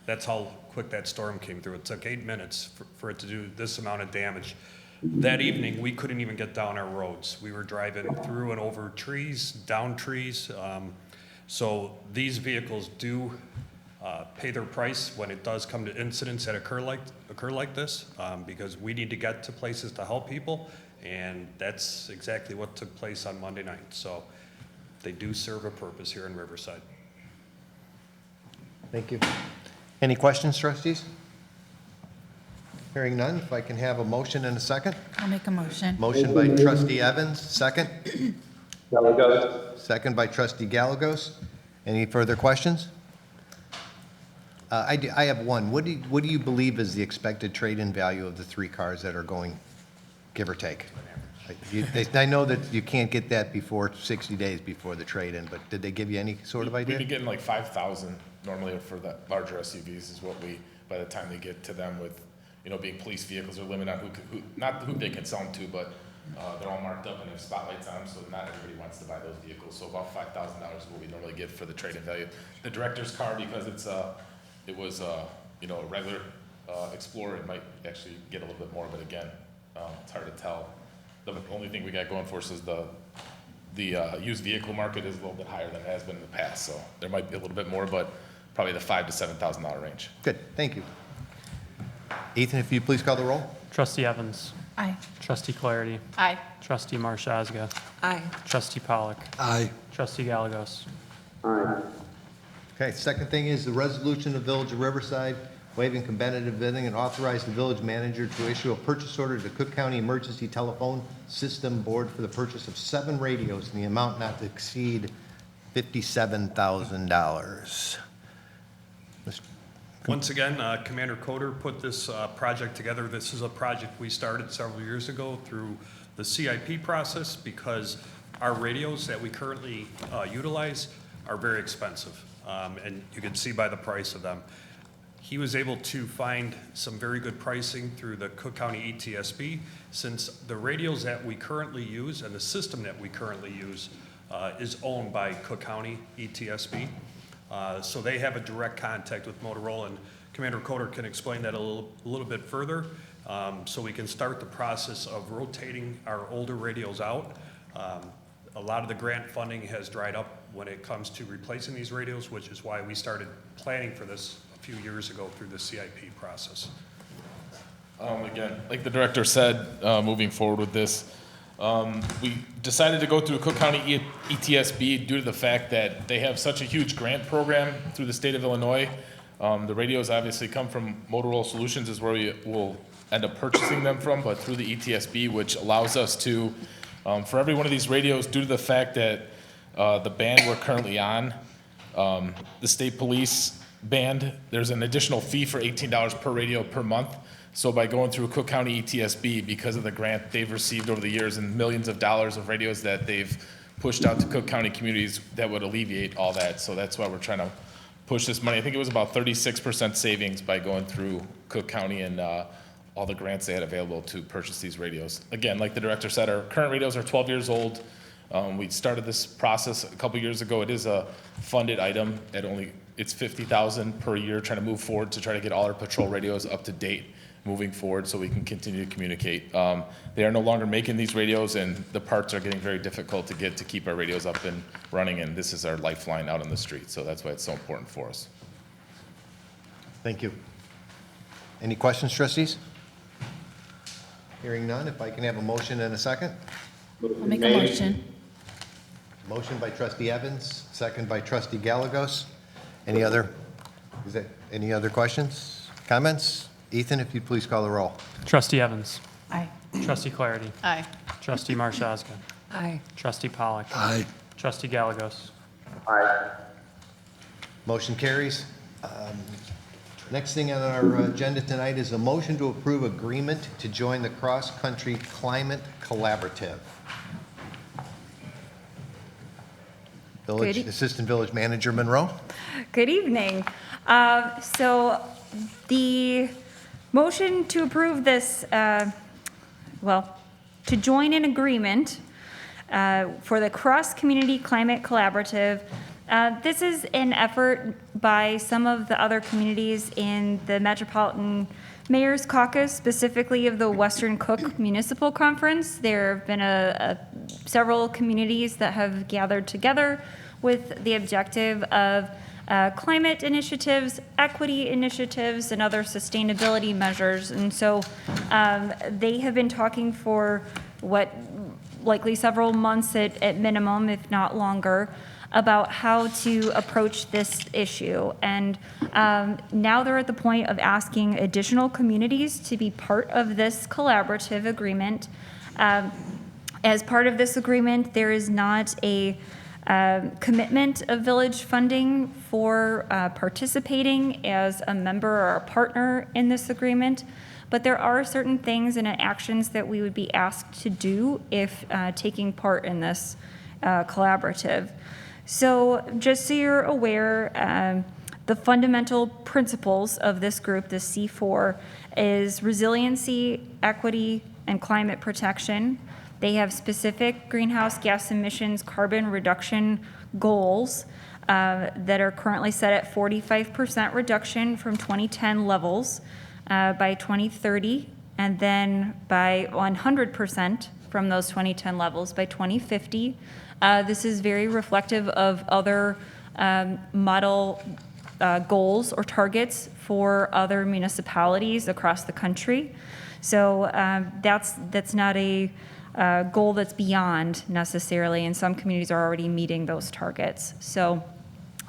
That's how quick that storm came through. It took 8 minutes for it to do this amount of damage. That evening, we couldn't even get down our roads. We were driving through and over trees, down trees. So these vehicles do pay their price when it does come to incidents that occur like this, because we need to get to places to help people, and that's exactly what took place on Monday night. So they do serve a purpose here in Riverside. Thank you. Any questions, trustees? Hearing none, if I can have a motion and a second. I'll make a motion. Motion by trustee Evans, second. Gallegos. Second by trustee Gallegos. Any further questions? I have one. What do you believe is the expected trade-in value of the 3 cars that are going, give or take? I know that you can't get that before 60 days before the trade-in, but did they give you any sort of idea? We'd be getting like 5,000 normally for the larger SUVs is what we, by the time they get to them with, being police vehicles are limited on not who they can sell them to, but they're all marked up and have spotlights on them, so not everybody wants to buy those vehicles. So about $5,000 is what we normally get for the trade-in value. The director's car, because it was a regular Explorer, it might actually get a little bit more, but again, it's hard to tell. The only thing we got going for us is the used vehicle market is a little bit higher than it has been in the past, so there might be a little bit more, but probably the $5,000 to $7,000 range. Good, thank you. Ethan, if you please call the roll. Trustee Evans. Aye. Trustee Clarity. Aye. Trustee Marshazga. Aye. Trustee Pollock. Aye. Trustee Gallegos. Okay, second thing is the resolution of the Village of Riverside waiving competitive bidding and authorize the village manager to issue a purchase order to Cook County Emergency Telephone System Board for the purchase of 7 radios in the amount not to exceed $57,000. Once again, Commander Coder put this project together. This is a project we started several years ago through the CIP process because our radios that we currently utilize are very expensive, and you can see by the price of them. He was able to find some very good pricing through the Cook County ETSB, since the radios that we currently use and the system that we currently use is owned by Cook County ETSB. So they have a direct contact with Motorola, and Commander Coder can explain that a little bit further, so we can start the process of rotating our older radios out. A lot of the grant funding has dried up when it comes to replacing these radios, which is why we started planning for this a few years ago through the CIP process. Again, like the director said, moving forward with this, we decided to go through Cook County ETSB due to the fact that they have such a huge grant program through the state of Illinois. The radios obviously come from Motorola Solutions is where we will end up purchasing them from, but through the ETSB, which allows us to, for every one of these radios, due to the fact that the band we're currently on, the state police band, there's an additional fee for $18 per radio per month. So by going through Cook County ETSB, because of the grant they've received over the years and millions of dollars of radios that they've pushed out to Cook County communities, that would alleviate all that. So that's why we're trying to push this money. I think it was about 36% savings by going through Cook County and all the grants they had available to purchase these radios. Again, like the director said, our current radios are 12 years old. We started this process a couple years ago. It is a funded item at it's $50,000 per year, trying to move forward to try to get all our patrol radios up to date moving forward so we can continue to communicate. They are no longer making these radios, and the parts are getting very difficult to get to keep our radios up and running, and this is our lifeline out on the street, so that's why it's so important for us. Thank you. Any questions, trustees? Hearing none, if I can have a motion and a second. I'll make a motion. Motion by trustee Evans, second by trustee Gallegos. Any other questions, comments? Ethan, if you'd please call the roll. Trustee Evans. Aye. Trustee Clarity. Aye. Trustee Marshazga. Aye. Trustee Pollock. Aye. Trustee Gallegos. Aye. Motion carries. Next thing on our agenda tonight is a motion to approve agreement to join the Cross Country Climate Collaborative. Assistant Village Manager Monroe. Good evening. So the motion to approve this, to join an agreement for the Cross Community Climate Collaborative. This is an effort by some of the other communities in the Metropolitan Mayor's Caucus, specifically of the Western Cook Municipal Conference. There have been several communities that have gathered together with the objective of climate initiatives, equity initiatives, and other sustainability measures. And so they have been talking for likely several months at minimum, if not longer, about how to approach this issue. And now they're at the point of asking additional communities to be part of this collaborative agreement. As part of this agreement, there is not a commitment of village funding for participating as a member or a partner in this agreement, but there are certain things and actions that we would be asked to do if taking part in this collaborative. So just so you're aware, the fundamental principles of this group, the C4, is resiliency, equity, and climate protection. They have specific greenhouse gas emissions carbon reduction goals that are currently set at 45% reduction from 2010 levels by 2030, and then by 100% from those 2010 levels by 2050. This is very reflective of other model goals or targets for other municipalities across the country. So that's not a goal that's beyond necessarily, and some communities are already meeting those targets. So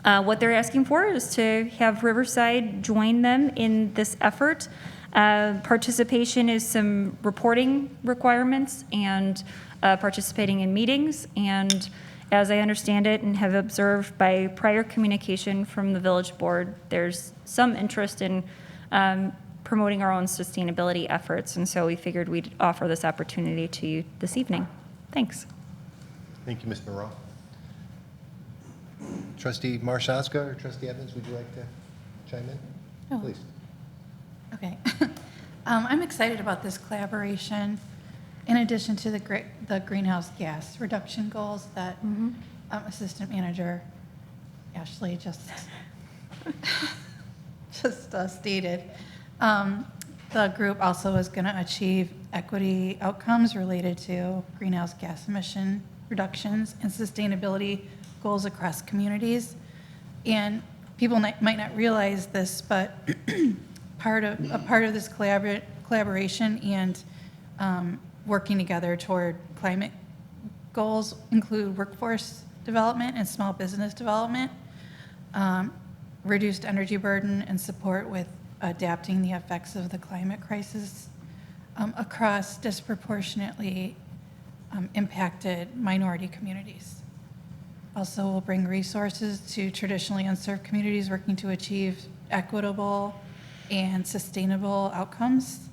what they're asking for is to have Riverside join them in this effort. Participation is some reporting requirements and participating in meetings, and as I understand it and have observed by prior communication from the village board, there's some interest in promoting our own sustainability efforts, and so we figured we'd offer this opportunity to you this evening. Thanks. Thank you, Ms. Monroe. Trustee Marshowska or Trustee Evans, would you like to chime in? Oh. Please. Okay. I'm excited about this collaboration. In addition to the greenhouse gas reduction goals that Assistant Manager Ashley just stated, the group also is going to achieve equity outcomes related to greenhouse gas emission reductions and sustainability goals across communities. And people might not realize this, but part of this collaboration and working together toward climate goals include workforce development and small business development, reduced energy burden, and support with adapting the effects of the climate crisis across disproportionately impacted minority communities. Also, we'll bring resources to traditionally unserved communities working to achieve equitable and sustainable outcomes.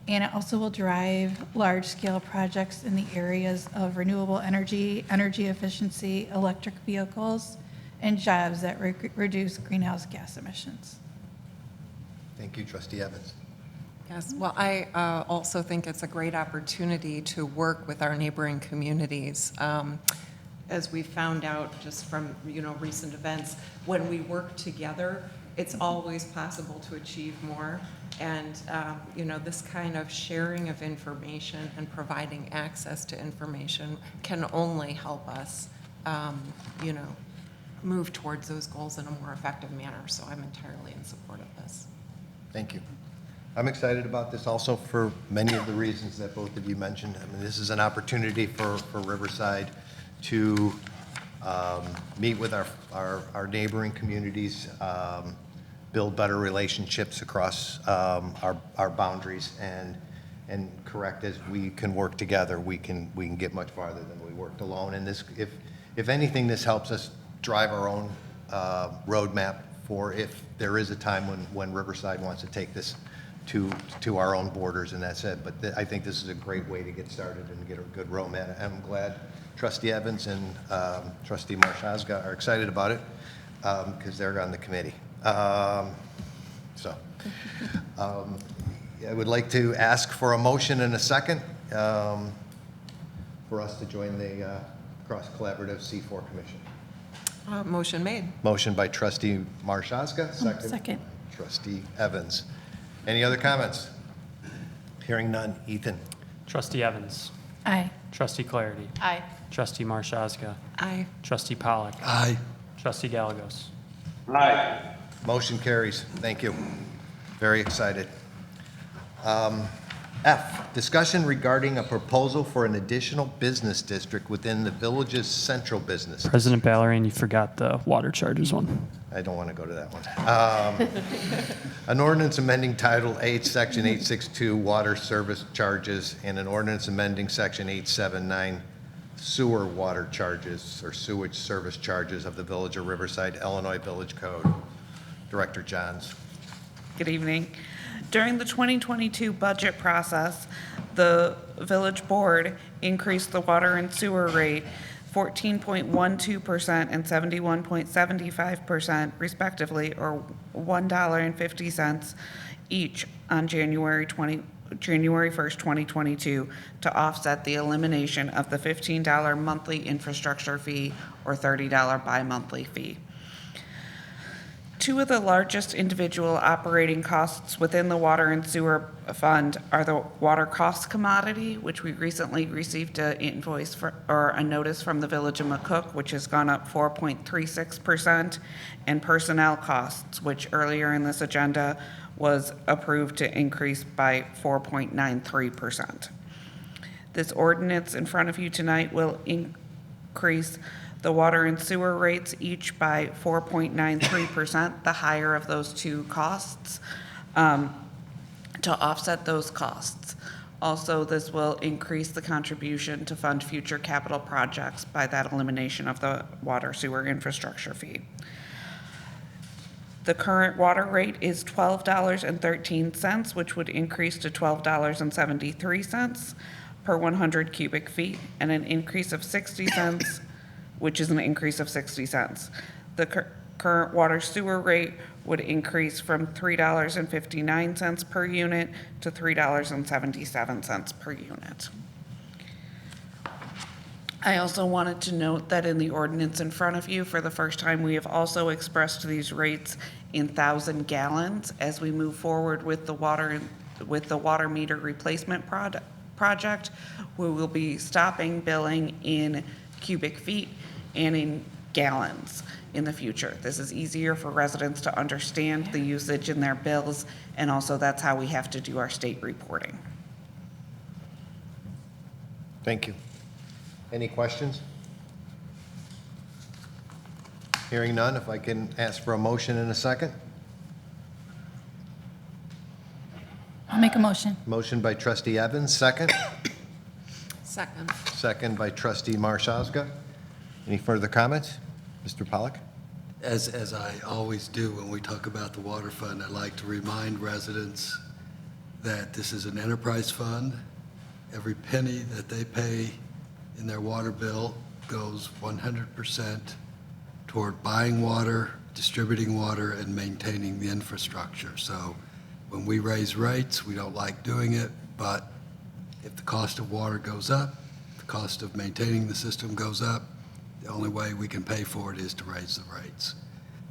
And it also will drive large-scale projects in the areas of renewable energy, energy efficiency, electric vehicles, and jobs that reduce greenhouse gas emissions. Thank you, Trustee Evans. Yes, well, I also think it's a great opportunity to work with our neighboring communities. As we found out just from recent events, when we work together, it's always possible to achieve more. And this kind of sharing of information and providing access to information can only help us, move towards those goals in a more effective manner. So I'm entirely in support of this. Thank you. I'm excited about this also for many of the reasons that both of you mentioned. I mean, this is an opportunity for Riverside to meet with our neighboring communities, build better relationships across our boundaries, and correct, as we can work together, we can get much farther than we worked alone. And this, if anything, this helps us drive our own roadmap for if there is a time when Riverside wants to take this to our own borders, and that's it. But I think this is a great way to get started and get a good roadmap. I'm glad Trustee Evans and Trustee Marshazga are excited about it because they're on the committee. I would like to ask for a motion and a second for us to join the Cross-Collaborative C4 Commission. Motion made. Motion by Trustee Marshazga, second. Second. Trustee Evans. Any other comments? Hearing none. Ethan? Trustee Evans. Aye. Trustee Clarity. Aye. Trustee Marshazga. Aye. Trustee Pollock. Aye. Trustee Gallegos. Aye. Motion carries. Thank you. Very excited. F, discussion regarding a proposal for an additional business district within the village's central business. President Ballerini, you forgot the water charges one. I don't want to go to that one. An ordinance amending Title 8, Section 862, Water Service Charges, and an ordinance amending Section 879, Sewer Water Charges or Sewage Service Charges of the Village of Riverside, Illinois Village Code. Director Johns. Good evening. During the 2022 budget process, the village board increased the water and sewer rate 14.12% and 71.75% respectively, or $1.50 each on January 1st, 2022, to offset the elimination of the $15 monthly infrastructure fee or $30 bi-monthly fee. Two of the largest individual operating costs within the water and sewer fund are the water cost commodity, which we recently received an invoice for, or a notice from the Village of McCook, which has gone up 4.36%, and personnel costs, which earlier in this agenda was approved to increase by 4.93%. This ordinance in front of you tonight will increase the water and sewer rates each by 4.93%, the higher of those two costs, to offset those costs. Also, this will increase the contribution to fund future capital projects by that elimination of the water sewer infrastructure fee. The current water rate is $12.13, which would increase to $12.73 per 100 cubic feet, and an increase of 60 cents, which is an increase of 60 cents. The current water sewer rate would increase from $3.59 per unit to $3.77 per unit. I also wanted to note that in the ordinance in front of you, for the first time, we have also expressed these rates in 1,000 gallons as we move forward with the water meter replacement project. We will be stopping billing in cubic feet and in gallons in the future. This is easier for residents to understand the usage in their bills, and also that's how we have to do our state reporting. Thank you. Any questions? Hearing none, if I can ask for a motion in a second. I'll make a motion. Motion by Trustee Evans, second. Second. Second by Trustee Marshazga. Any further comments? Mr. Pollock? As I always do when we talk about the water fund, I like to remind residents that this is an enterprise fund. Every penny that they pay in their water bill goes 100% toward buying water, distributing water, and maintaining the infrastructure. So when we raise rates, we don't like doing it, but if the cost of water goes up, the cost of maintaining the system goes up, the only way we can pay for it is to raise the rates.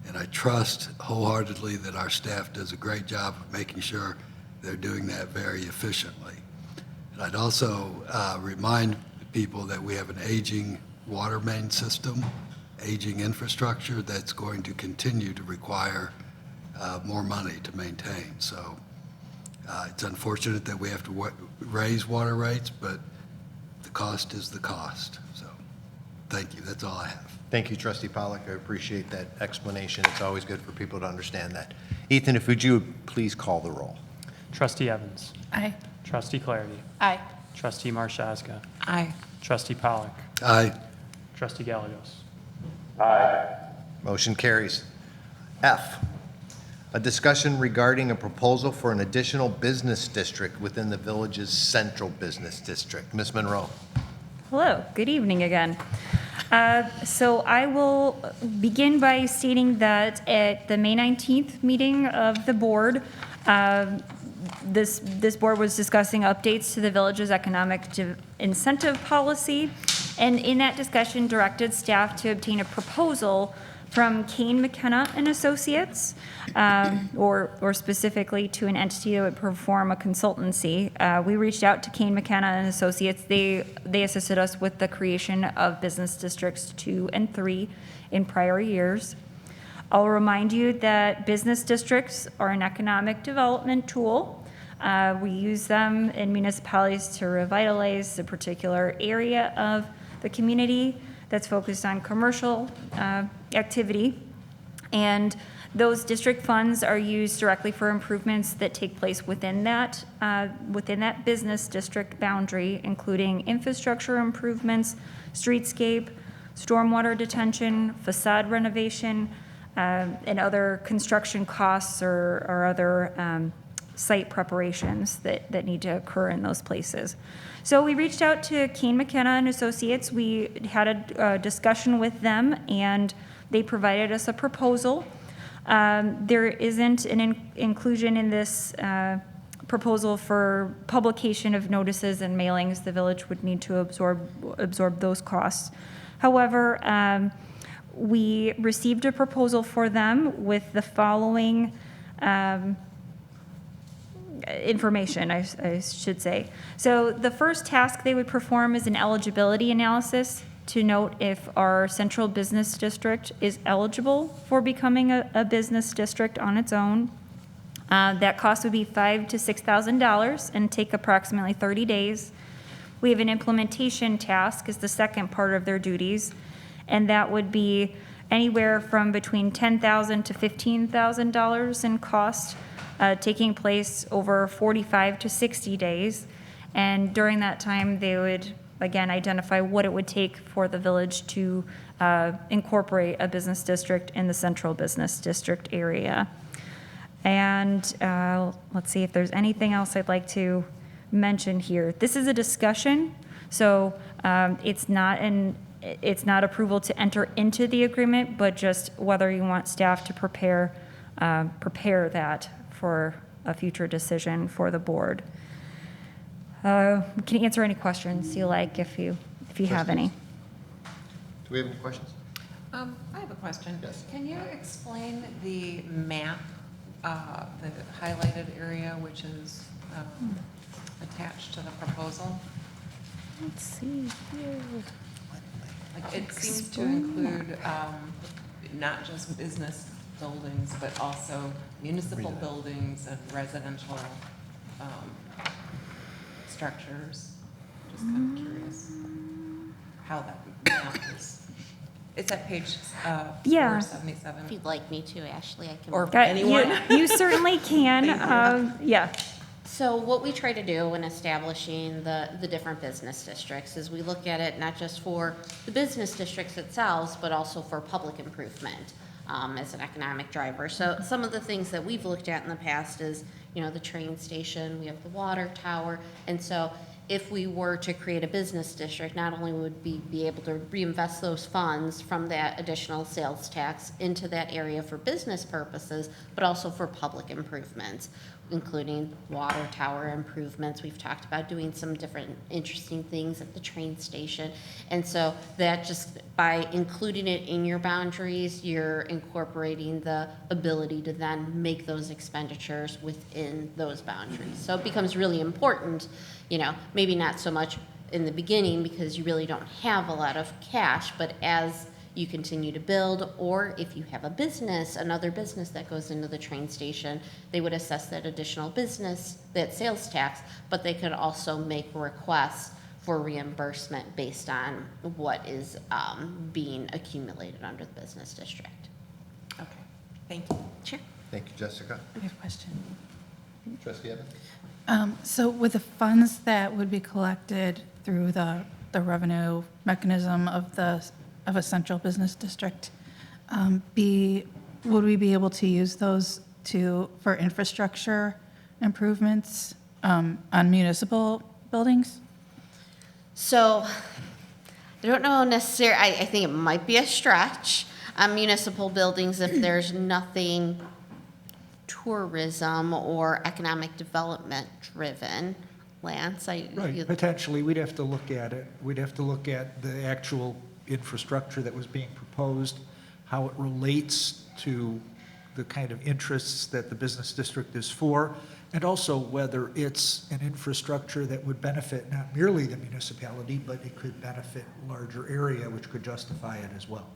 And I trust wholeheartedly that our staff does a great job of making sure they're doing that very efficiently. And I'd also remind people that we have an aging water main system, aging infrastructure that's going to continue to require more money to maintain. So it's unfortunate that we have to raise water rates, but the cost is the cost. So thank you. That's all I have. Thank you, Trustee Pollock. I appreciate that explanation. It's always good for people to understand that. Ethan, if would you please call the roll? Trustee Evans. Aye. Trustee Clarity. Aye. Trustee Marshazga. Aye. Trustee Pollock. Aye. Trustee Gallegos. Aye. Motion carries. F, a discussion regarding a proposal for an additional business district within the village's central business district. Ms. Monroe. Hello, good evening again. So I will begin by stating that at the May 19th meeting of the board, this board was discussing updates to the village's economic incentive policy, and in that discussion directed staff to obtain a proposal from Kane McKenna and Associates, or specifically to an entity that would perform a consultancy. We reached out to Kane McKenna and Associates. They assisted us with the creation of business districts 2 and 3 in prior years. I'll remind you that business districts are an economic development tool. We use them in municipalities to revitalize a particular area of the community that's focused on commercial activity. And those district funds are used directly for improvements that take place within that business district boundary, including infrastructure improvements, streetscape, stormwater detention, facade renovation, and other construction costs or other site preparations that need to occur in those places. So we reached out to Kane McKenna and Associates. We had a discussion with them, and they provided us a proposal. There isn't an inclusion in this proposal for publication of notices and mailings. The village would need to absorb those costs. However, we received a proposal for them with the following information, I should say. So the first task they would perform is an eligibility analysis to note if our central business district is eligible for becoming a business district on its own. That cost would be $5,000 to $6,000 and take approximately 30 days. We have an implementation task as the second part of their duties, and that would be anywhere from between $10,000 to $15,000 in cost, taking place over 45 to 60 days. And during that time, they would, again, identify what it would take for the village to incorporate a business district in the central business district area. And let's see if there's anything else I'd like to mention here. This is a discussion, so it's not approval to enter into the agreement, but just whether you want staff to prepare that for a future decision for the board. Can answer any questions you like if you have any. Do we have any questions? I have a question. Yes. Can you explain the map, the highlighted area which is attached to the proposal? Let's see here. Like, it seems to include not just business buildings, but also municipal buildings and residential structures. Just kind of curious how that map is. It's at page Yeah. 477. If you'd like me to, Ashley, I can. Or Got- anyone? You certainly can. Yeah. So what we try to do when establishing the different business districts is we look at it not just for the business districts itself, but also for public improvement as an economic driver. So some of the things that we've looked at in the past is, the train station, we have the water tower. And so if we were to create a business district, not only would we be able to reinvest those funds from that additional sales tax into that area for business purposes, but also for public improvements, including water tower improvements. We've talked about doing some different interesting things at the train station. And so that just, by including it in your boundaries, you're incorporating the ability to then make those expenditures within those boundaries. So it becomes really important, maybe not so much in the beginning because you really don't have a lot of cash, but as you continue to build, or if you have a business, another business that goes into the train station, they would assess that additional business, that sales tax, but they could also make requests for reimbursement based on what is being accumulated under the business district. Okay, thank you. Sure. Thank you, Jessica. I have a question. Trustee Evans? So with the funds that would be collected through the revenue mechanism of the of a central business district. Would we be able to use those for infrastructure improvements on municipal buildings? So, I don't know necessarily, I think it might be a stretch on municipal buildings if there's nothing tourism or economic development driven. Lance, Right, potentially, we'd have to look at it. We'd have to look at the actual infrastructure that was being proposed, how it relates to the kind of interests that the business district is for, and also whether it's an infrastructure that would benefit not merely the municipality, but it could benefit a larger area, which could justify it as well.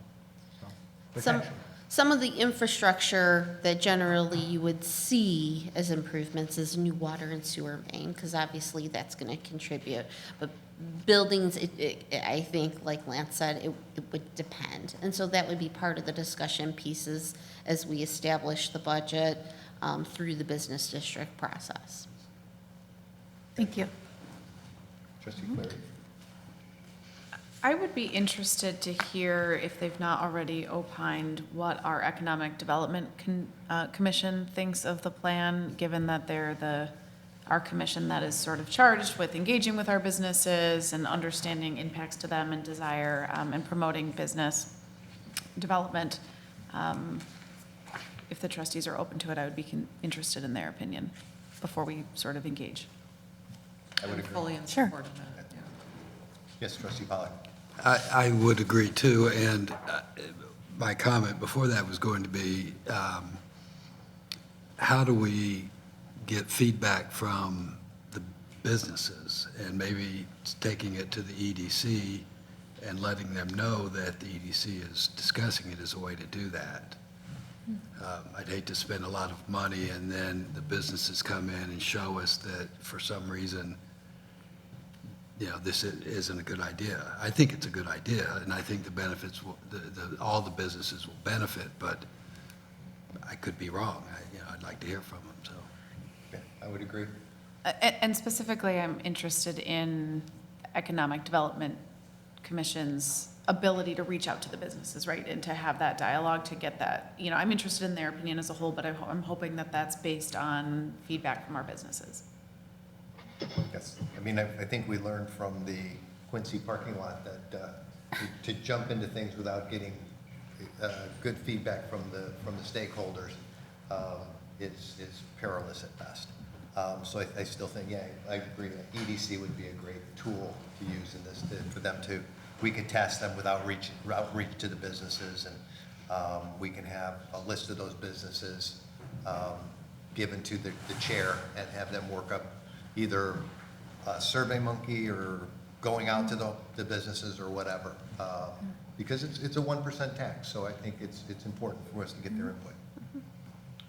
So, potentially. Some of the infrastructure that generally you would see as improvements is new water and sewer main, because obviously that's going to contribute. But buildings, I think, like Lance said, it would depend. And so that would be part of the discussion pieces as we establish the budget through the business district process. Thank you. Trustee Clary? I would be interested to hear, if they've not already opined, what our Economic Development Commission thinks of the plan, given that they're our commission that is sort of charged with engaging with our businesses and understanding impacts to them and desire and promoting business development. If the trustees are open to it, I would be interested in their opinion before we sort of engage. I would agree. Fully in Sure. support of that. Yeah. Yes, Trustee Pollak? I would agree too, and my comment before that was going to be, how do we get feedback from the businesses, and maybe taking it to the EDC and letting them know that the EDC is discussing it as a way to do that. I'd hate to spend a lot of money and then the businesses come in and show us that for some reason, this isn't a good idea. I think it's a good idea, and I think the benefits, all the businesses will benefit, but I could be wrong. I'd like to hear from them, so. Yeah, I would agree. And specifically, I'm interested in Economic Development Commission's ability to reach out to the businesses, right? And to have that dialogue, to get that, I'm interested in their opinion as a whole, but I'm hoping that that's based on feedback from our businesses. Yes, I think we learned from the Quincy parking lot that to jump into things without getting good feedback from the stakeholders is perilous at best. So I still think, I agree that EDC would be a great tool to use in this, for them to, we could task them with outreach to the businesses, and we can have a list of those businesses given to the chair and have them work up either a Survey Monkey or going out to the businesses or whatever, because it's a 1% tax, so I think it's important for us to get their input.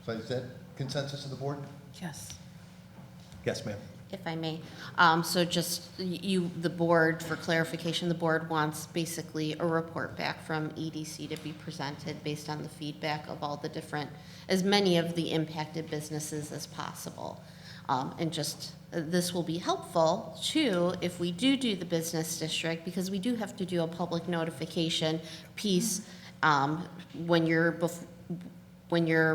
So is that consensus of the board? Yes. Yes, ma'am. If I may. So just the board, for clarification, the board wants basically a report back from EDC to be presented based on the feedback of all the different, as many of the impacted businesses as possible. And just, this will be helpful too, if we do the business district, because we do have to do a public notification piece when you're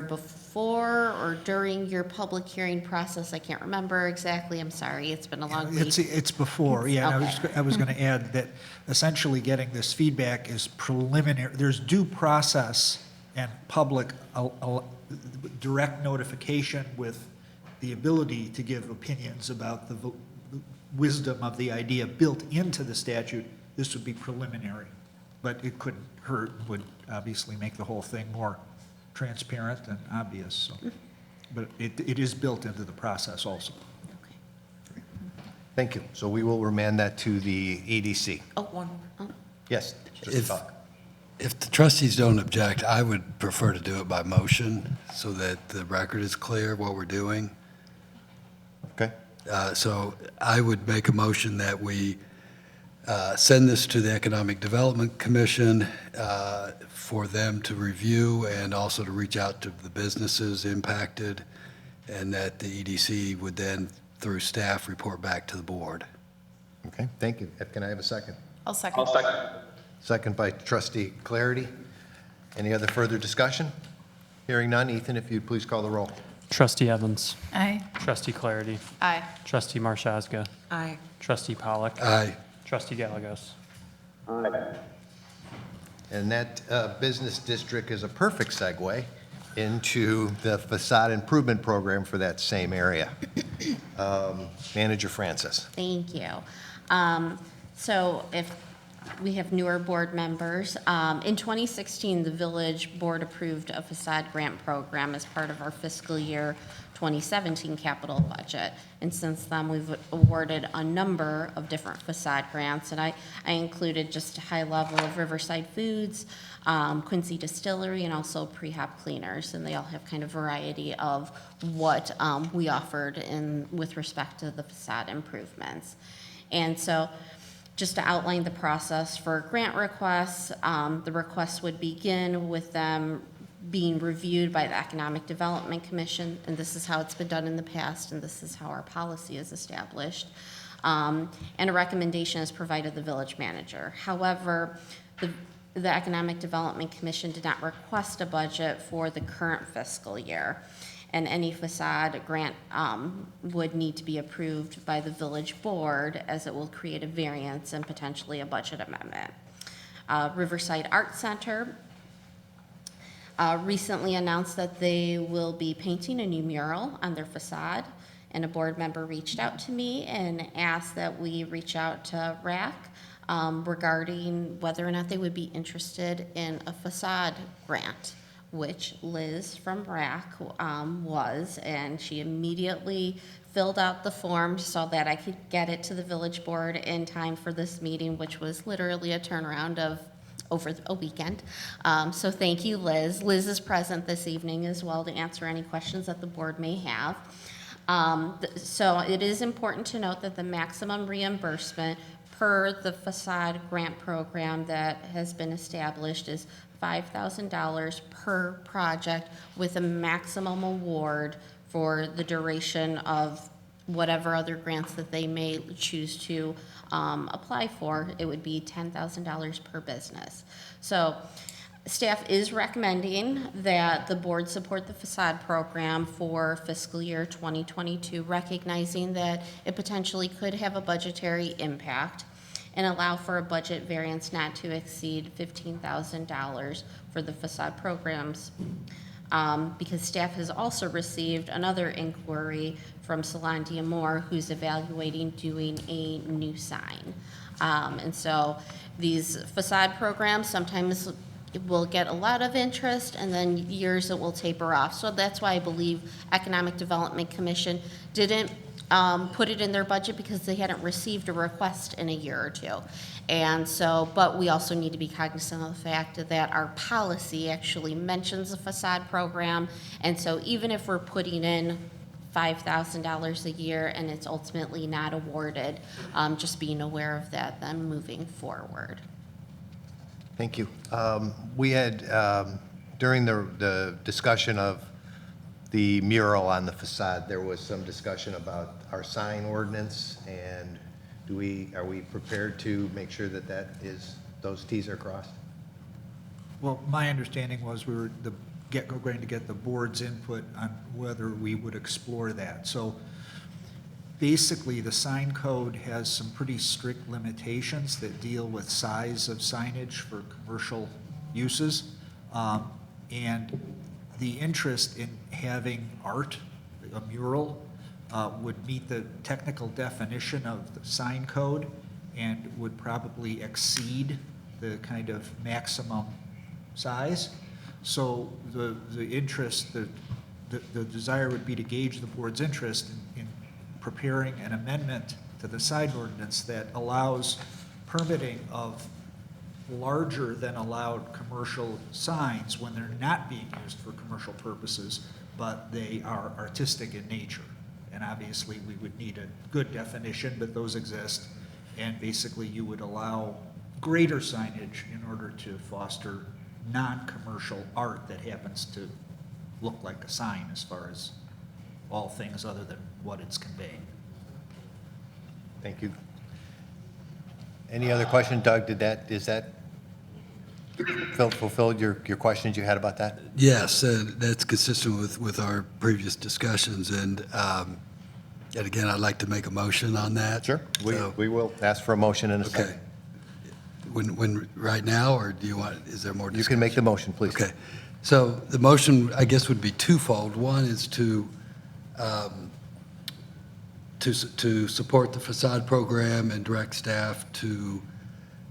before or during your public hearing process. I can't remember exactly. I'm sorry. It's been a long week. It's before, yeah. and Okay. I was going to add that essentially getting this feedback is preliminary. There's due process and public direct notification with the ability to give opinions about the wisdom of the idea built into the statute. This would be preliminary, but it couldn't hurt, would obviously make the whole thing more transparent and obvious. So. But it is built into the process also. Thank you. So we will remand that to the EDC. Oh, one more. Oh. Yes, Trustee Falk. If the trustees don't object, I would prefer to do it by motion so that the record is clear what we're doing. Okay. So I would make a motion that we send this to the Economic Development Commission for them to review and also to reach out to the businesses impacted, and that the EDC would then, through staff, report back to the board. Okay, thank you. Can I have a second? I'll second. Second by trustee Clarity. Any other further discussion? Hearing none. Ethan, if you'd please call the roll. Trustee Evans. Aye. Trustee Clarity. Aye. Trustee Marshazga. Aye. Trustee Pollock. Aye. Trustee Gallegos. And that business district is a perfect segue into the facade improvement program for that same area. Manager Francis. Thank you. So if we have newer board members, in 2016, the village board approved a facade grant program as part of our fiscal year 2017 capital budget. And since then, we've awarded a number of different facade grants, and I included just a high level of Riverside Foods, Quincy Distillery, and also Prehab Cleaners, and they all have kind of variety of what we offered with respect to the facade improvements. And so just to outline the process for grant requests, the requests would begin with them being reviewed by the Economic Development Commission, and this is how it's been done in the past, and this is how our policy is established. And a recommendation is provided to the village manager. However, the Economic Development Commission did not request a budget for the current fiscal year, and any facade grant would need to be approved by the village board, as it will create a variance and potentially a budget amendment. Riverside Art Center recently announced that they will be painting a new mural on their facade, and a board member reached out to me and asked that we reach out to RAC regarding whether or not they would be interested in a facade grant, which Liz from RAC was, and she immediately filled out the form so that I could get it to the village board in time for this meeting, which was literally a turnaround of over a weekend. So thank you, Liz. Liz is present this evening as well to answer any questions that the board may have. So it is important to note that the maximum reimbursement per the facade grant program that has been established is $5,000 per project, with a maximum award for the duration of whatever other grants that they may choose to apply for. It would be $10,000 per business. So staff is recommending that the board support the facade program for fiscal year 2022, recognizing that it potentially could have a budgetary impact, and allow for a budget variance not to exceed $15,000 for the facade programs. Because staff has also received another inquiry from Solandia Moore, who's evaluating doing a new sign. And so these facade programs sometimes will get a lot of interest, and then years it will taper off. So that's why I believe Economic Development Commission didn't put it in their budget, because they hadn't received a request in a year or two. And so, but we also need to be cognizant of the fact that our policy actually mentions a facade program. And so even if we're putting in $5,000 a year and it's ultimately not awarded, just being aware of that then moving forward. Thank you. We had, during the discussion of the mural on the facade, there was some discussion about our sign ordinance, and are we prepared to make sure that those Ts are crossed? Well, my understanding was we were going to get the board's input on whether we would explore that. So basically, the sign code has some pretty strict limitations that deal with size of signage for commercial uses. And the interest in having art, a mural, would meet the technical definition of the sign code and would probably exceed the kind of maximum size. So the interest, the desire would be to gauge the board's interest in preparing an amendment to the sign ordinance that allows permitting of larger than allowed commercial signs when they're not being used for commercial purposes, but they are artistic in nature. And obviously, we would need a good definition, but those exist. And basically, you would allow greater signage in order to foster non-commercial art that happens to look like a sign as far as all things other than what it's conveying. Thank you. Any other question, Doug? Is that fulfilled your questions you had about that? Yes, that's consistent with our previous discussions, and again, I'd like to make a motion on that. Sure. So- We will ask for a motion in a Okay. second. When, right now, or do you want, is there more You discussion? can make the motion, please. Okay. So the motion, I guess, would be twofold. One is to support the facade program and direct staff to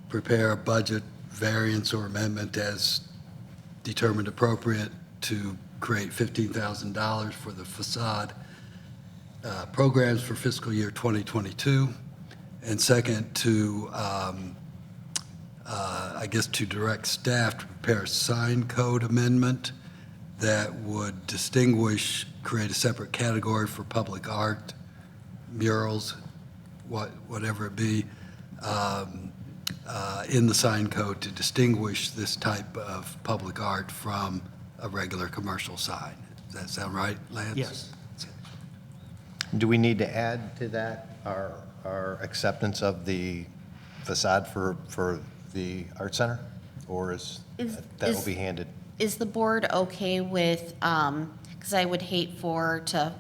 prepare a budget variance or amendment as determined appropriate to create $15,000 for the facade programs for fiscal year 2022. And second, I guess, to direct staff to prepare a sign code amendment that would distinguish, create a separate category for public art, murals, whatever it be, in the sign code to distinguish this type of public art from a regular commercial sign. Does that sound right, Lance? Yes. Do we need to add to that our acceptance of the facade for the art center? Or that will be handed? Is the board okay with, because I would hate to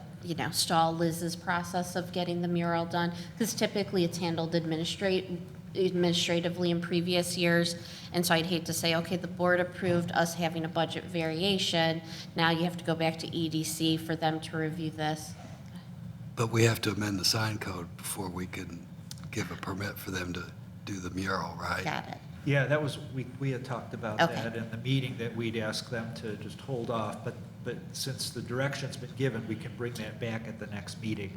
stall Liz's process of getting the mural done, because typically it's handled administratively in previous years, and so I'd hate to say, okay, the board approved us having a budget variation, now you have to go back to EDC for them to review this. But we have to amend the sign code before we can give a permit for them to do the mural, right? Got it. Yeah, that was, we had talked about Okay. that in the meeting, that we'd ask them to just hold off, but since the direction's been given, we can bring that back at the next meeting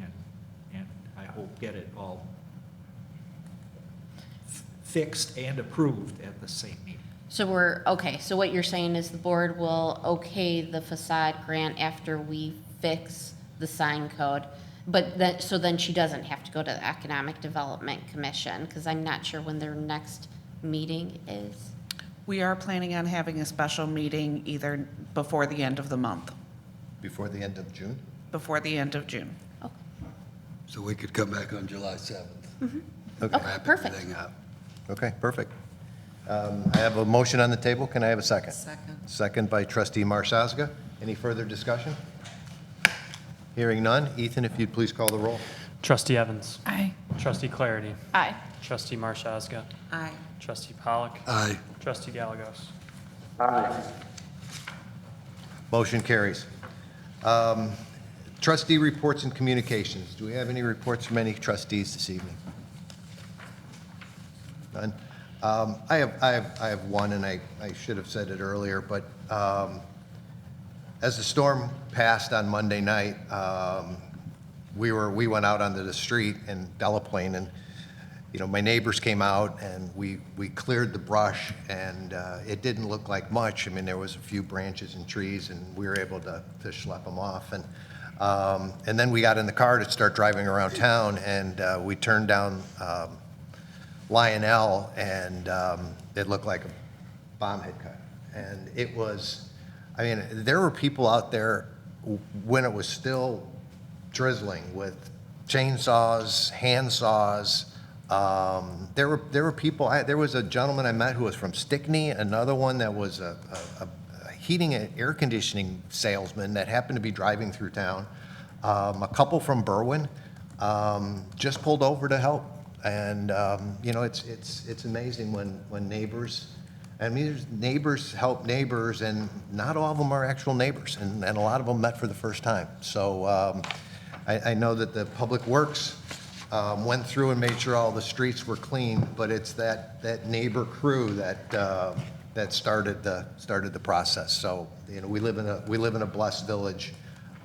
and I hope get it all fixed and approved at the same meeting. So so what you're saying is the board will okay the facade grant after we fix the sign code, but then she doesn't have to go to the Economic Development Commission, because I'm not sure when their next meeting is. We are planning on having a special meeting either before the end of the month, Before the end of June? before the end of June. So we could come back on July 7th. Okay. Wrap perfect. everything up. Okay, perfect. I have a motion on the table. Can I have a second? Second. Second by trustee Marshaga. Any further discussion? Hearing none. Ethan, if you'd please call the roll. Trustee Evans. Aye. Trustee Clarity. Aye. Trustee Marshaga. Aye. Trustee Pollock. Aye. Trustee Galagos. Motion carries. Trustee reports and communications. Do we have any reports from any trustees this evening? None? I have one, and I should have said it earlier, but as the storm passed on Monday night, we went out onto the street in Delaplane, and my neighbors came out and we cleared the brush, and it didn't look like much. I mean, there was a few branches and trees, and we were able to schlep them off. And then we got in the car to start driving around town, and we turned down Lionel, and it looked like a bomb had cut. And it was, I mean, there were people out there when it was still drizzling with chainsaws, hand saws. There were people, there was a gentleman I met who was from Stickney, another one that was a heating and air conditioning salesman that happened to be driving through town. A couple from Berwyn just pulled over to help. And, it's amazing when neighbors, neighbors help neighbors, and not all of them are actual neighbors, and a lot of them met for the first time. So I know that the Public Works went through and made sure all the streets were clean, but it's that neighbor crew that started the process. So we live in a blessed village.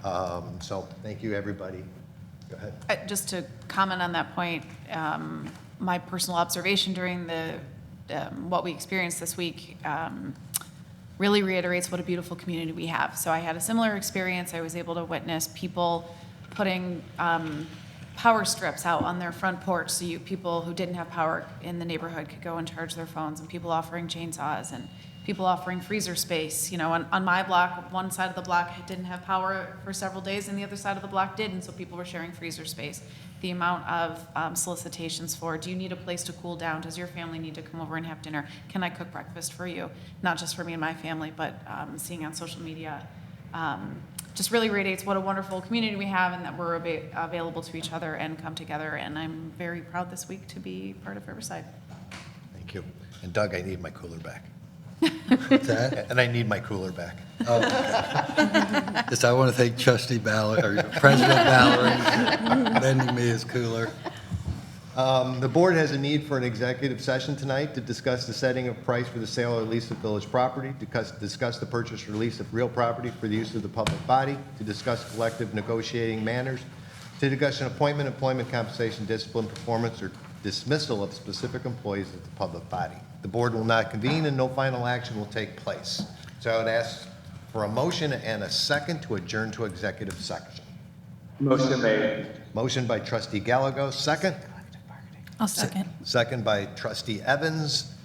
So thank you, everybody. Go ahead. Just to comment on that point, my personal observation during what we experienced this week really reiterates what a beautiful community we have. So I had a similar experience. I was able to witness people putting power strips out on their front porch so people who didn't have power in the neighborhood could go and charge their phones, and people offering chainsaws. And people offering freezer space. You know, on my block, one side of the block didn't have power for several days and the other side of the block did, and so people were sharing freezer space. The amount of solicitations for, do you need a place to cool down? Does your family need to come over and have dinner? Can I cook breakfast for you? Not just for me and my family, but seeing on social media just really radiates what a wonderful community we have and that we're available to each other and come together. And I'm very proud this week to be part of Riverside. Thank you. And Doug, I need my cooler back. What's that? And I need my cooler back. Yes, I want to thank Trustee Ballard, or President Ballard, for lending me his cooler. The board has a need for an executive session tonight to discuss the setting of price for the sale or lease of village property, to discuss the purchase or lease of real property for the use of the public body, to discuss collective negotiating manners, to discuss an appointment, employment compensation, discipline, performance, or dismissal of specific employees of the public body. The board will not convene and no final action will take place. So I would ask for a motion and a second to adjourn to executive session. Motion made. Motion by trustee Gallego, second. I'll second. Second by trustee Evans.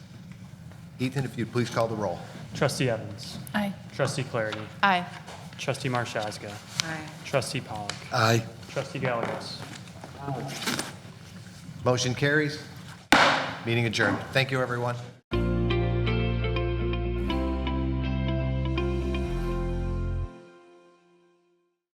Ethan, if you'd please call the roll. Trustee Evans. Aye. Trustee Clarity. Aye. Trustee Marshazga. Aye. Trustee Pollock. Aye. Trustee Gallegos. Motion carries. Meeting adjourned. Thank you, everyone.